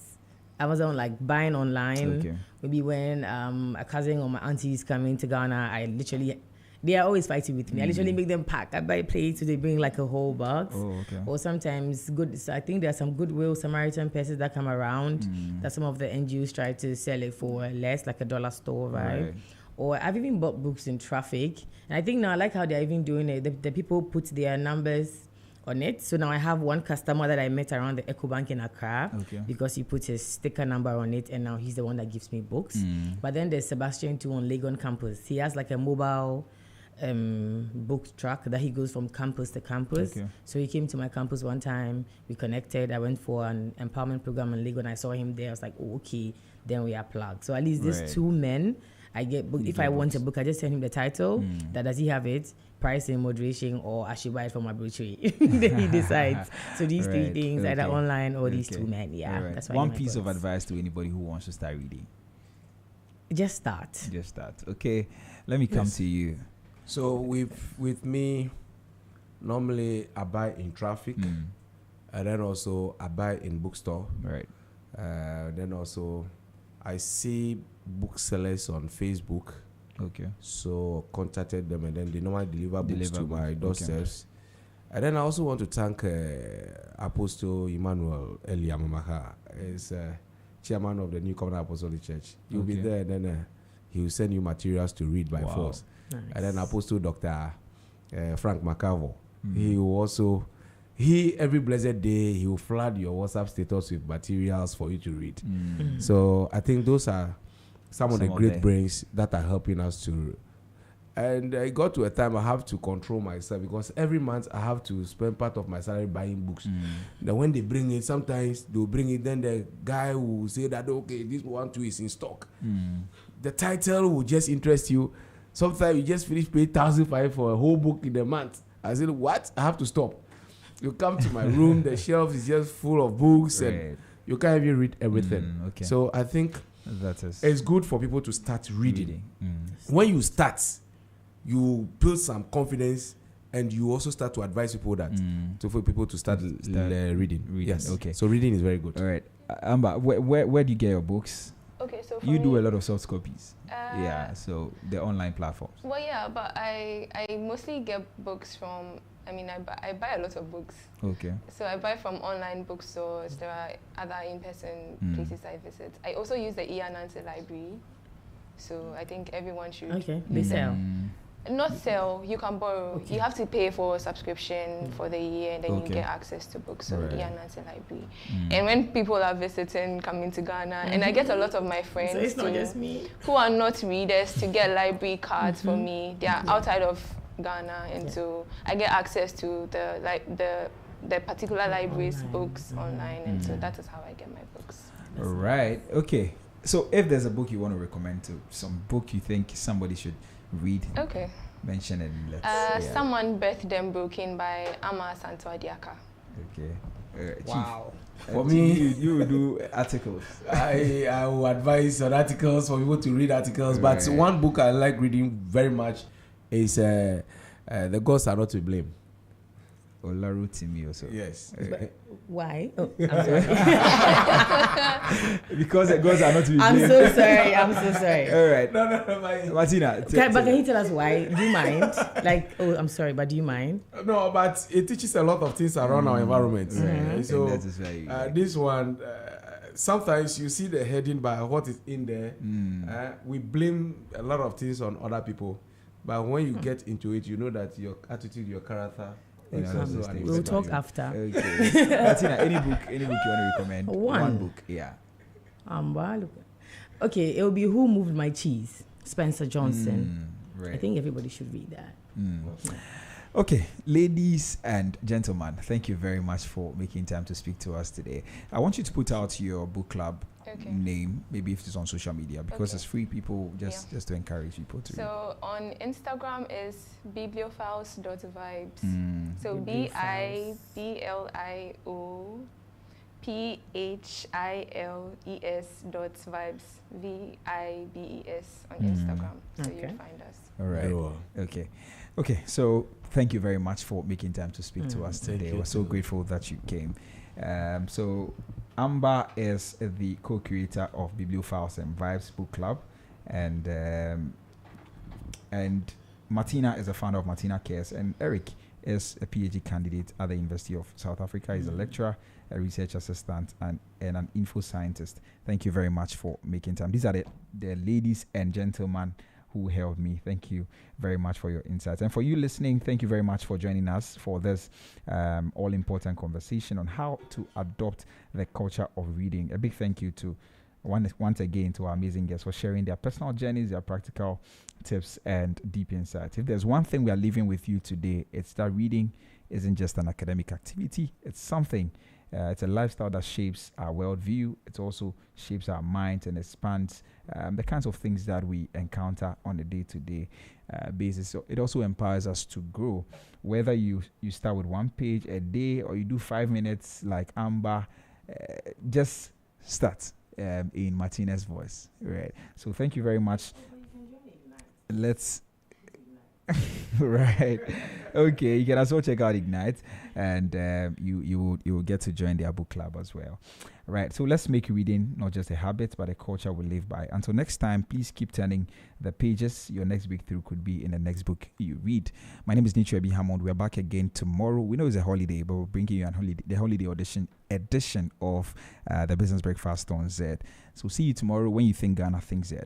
Amazon, like buying online. Okay. Maybe when a cousin or my auntie is coming to Ghana, they are always fighting with me. I literally make them pack. I buy plates, so they bring like a whole box. Oh, okay. Or sometimes so I think there are some Goodwill Samaritan pieces that come around that some of the NGOs try to sell it for less, like $1 store, right? Or I've even bought books in traffic. And I think now I like how they're even doing it. The people put their numbers on it. So now I have one customer that I met around the EcoBank in Accra Okay. because he put his sticker number on it, and now he's the one that gives me books. But then there's Sebastian too on Legon campus. He has like a mobile book truck that he goes from campus to campus. Okay. So he came to my campus one time. We connected. I went for an empowerment program in Legon. I saw him there. I was like, oh, okay. Then we are plugged. So at least these Right. two men, I get book. You If get I want books. a book, I just send him the title. That does he have it? Pricing, moderation, or I should buy it from my boucherie. Then he decides. So these three Right. things, either Okay. online or these Okay. two men. Yeah, All right. that's why. One piece of advice to anybody who wants to start reading. Just start. Just start. Okay. Let me come Yes. to you. So with me, normally I buy in traffic, and then also I buy in bookstore. Right. Then also I see booksellers on Facebook, Okay. so contacted them, and then they normally deliver books to my Okay. doorsteps. And then I also want to thank Apostle Emmanuel Eliamamaka, is chairman of the New Covenant Apostolic Church. You'll be Okay. there, and then he will send you materials to read by Wow. force. Nice. And then Apostle Dr. Frank McCarvo, Mm. he will also, every blessed day, he will flood your WhatsApp status with materials for you to read. So I think those are some of the Some of great the- brains that are helping us to. And I got to a time I have to control myself because every month I have to spend part of my salary buying books. Then when they bring it, sometimes they'll bring it, then the guy will say that, okay, this one too is in stock. The title will just interest you. Sometimes you just finish paying 1,500 for a whole book in a month. I said, what? I have to stop. You come to my room, the shelf is just full of books, and Right. you can't even read everything. Okay. So I think That is it's good for people to start reading. Mm. When you start, you build some confidence, and you also start to advise people that for people to start reading. Yes. Okay. So reading is very good. All right. Amber, where do you get your books? Okay, so for You do me, a lot of soft copies. Uh, Yeah. So the online platforms. Well, yeah, but I mostly get books from. I mean, I buy a lot of books. Okay. So I buy from online bookstores. There are other in-person places I visit. I also use the Anansi library. So I think everyone should. Okay, they sell. Not sell, you can borrow. Okay. You have to pay for a subscription for the year, and then Okay. you get access to books. So Right. Anansi library. And when people are visiting, coming to Ghana, and I get a lot of my friends So it's not to- just me. who are not readers to get library cards for me. They are outside of Ghana, and so I get access to the particular library's books online, and so that is how I get my books. All right. Okay. So if there's a book you want to recommend to, some book you think somebody should read, Okay. mention it. And let's. Yeah. Someone Birth Them Broken by Ama Santo Adiaka. Okay. Wow. Chief, For me, you do articles. I will advise on articles for people to read articles. But Right. one book I like reading very much is The Gods Are Not to Blame. Olaru Timi also. Yes. Why? Oh, I'm sorry. Because the girls are not to be I'm blamed. so sorry. I'm so sorry. All right. No, Martina. But can you tell us why? Do you mind? Like, oh, I'm sorry, but do you mind? no, but it teaches a lot of things around our environment. Right. So And that is very this one, sometimes you see the heading by what is in there. We blame a lot of things on other people, but when you get into it, you know that your attitude, your character. You know, is those also an things. We'll effect on talk you. after. Okay. Martina, any book you want to recommend? One. Book. Yeah. Look. Okay, it will be Who Moved My Cheese? Spencer Johnson. Right. I think everybody should read that. Okay, ladies and gentlemen, thank you very much for making time to speak to us today. I want you to put out your book club name, maybe if it's on social media, because it's free. People just to encourage people to read. So on Instagram is bibliophiles.vibes. So BIBLIOPHILES.vibes. VIBES on Instagram. So Okay. you'll find us. All right. Very well. Okay. So thank you very much for making time to speak to us Thank today. you We're so too. grateful that you came. So Amber is the co-creator of Bibliophiles and Vibes Book Club, and Martina is a founder of Martina Cares, and Eric is a PhD candidate at the University of South Africa. He's a lecturer, a research assistant, and an info scientist. Thank you very much for making time. These are the ladies and gentlemen who helped me. Thank you very much for your insights. And for you listening, thank you very much for joining us for this all-important conversation on how to adopt the culture of reading. A big thank you to once again to our amazing guests for sharing their personal journeys, their practical tips, and deep insights. If there's one thing we are leaving with you today, it's that reading isn't just an academic activity. It's something. It's a lifestyle that shapes our worldview. It also shapes our minds and expands the kinds of things that we encounter on a day-to-day basis. So it also empowers us to grow. Whether you start with 1 page a day or you do 5 minutes like Amber, just start. In Martina's voice, right? So thank you very much. Let's right. Okay, you can also check out Ignite, and you will get to join their book club as well. Right. So let's make reading not just a habit, but a culture we live by. Until next time, please keep turning the pages. Your next breakthrough could be in the next book you read. My name is Nicho Ebi Hammond. We're back again tomorrow. We know it's a holiday, but we're bringing you the holiday edition of the Business Breakfast on Z. So see you tomorrow when you think Ghana thinks Z.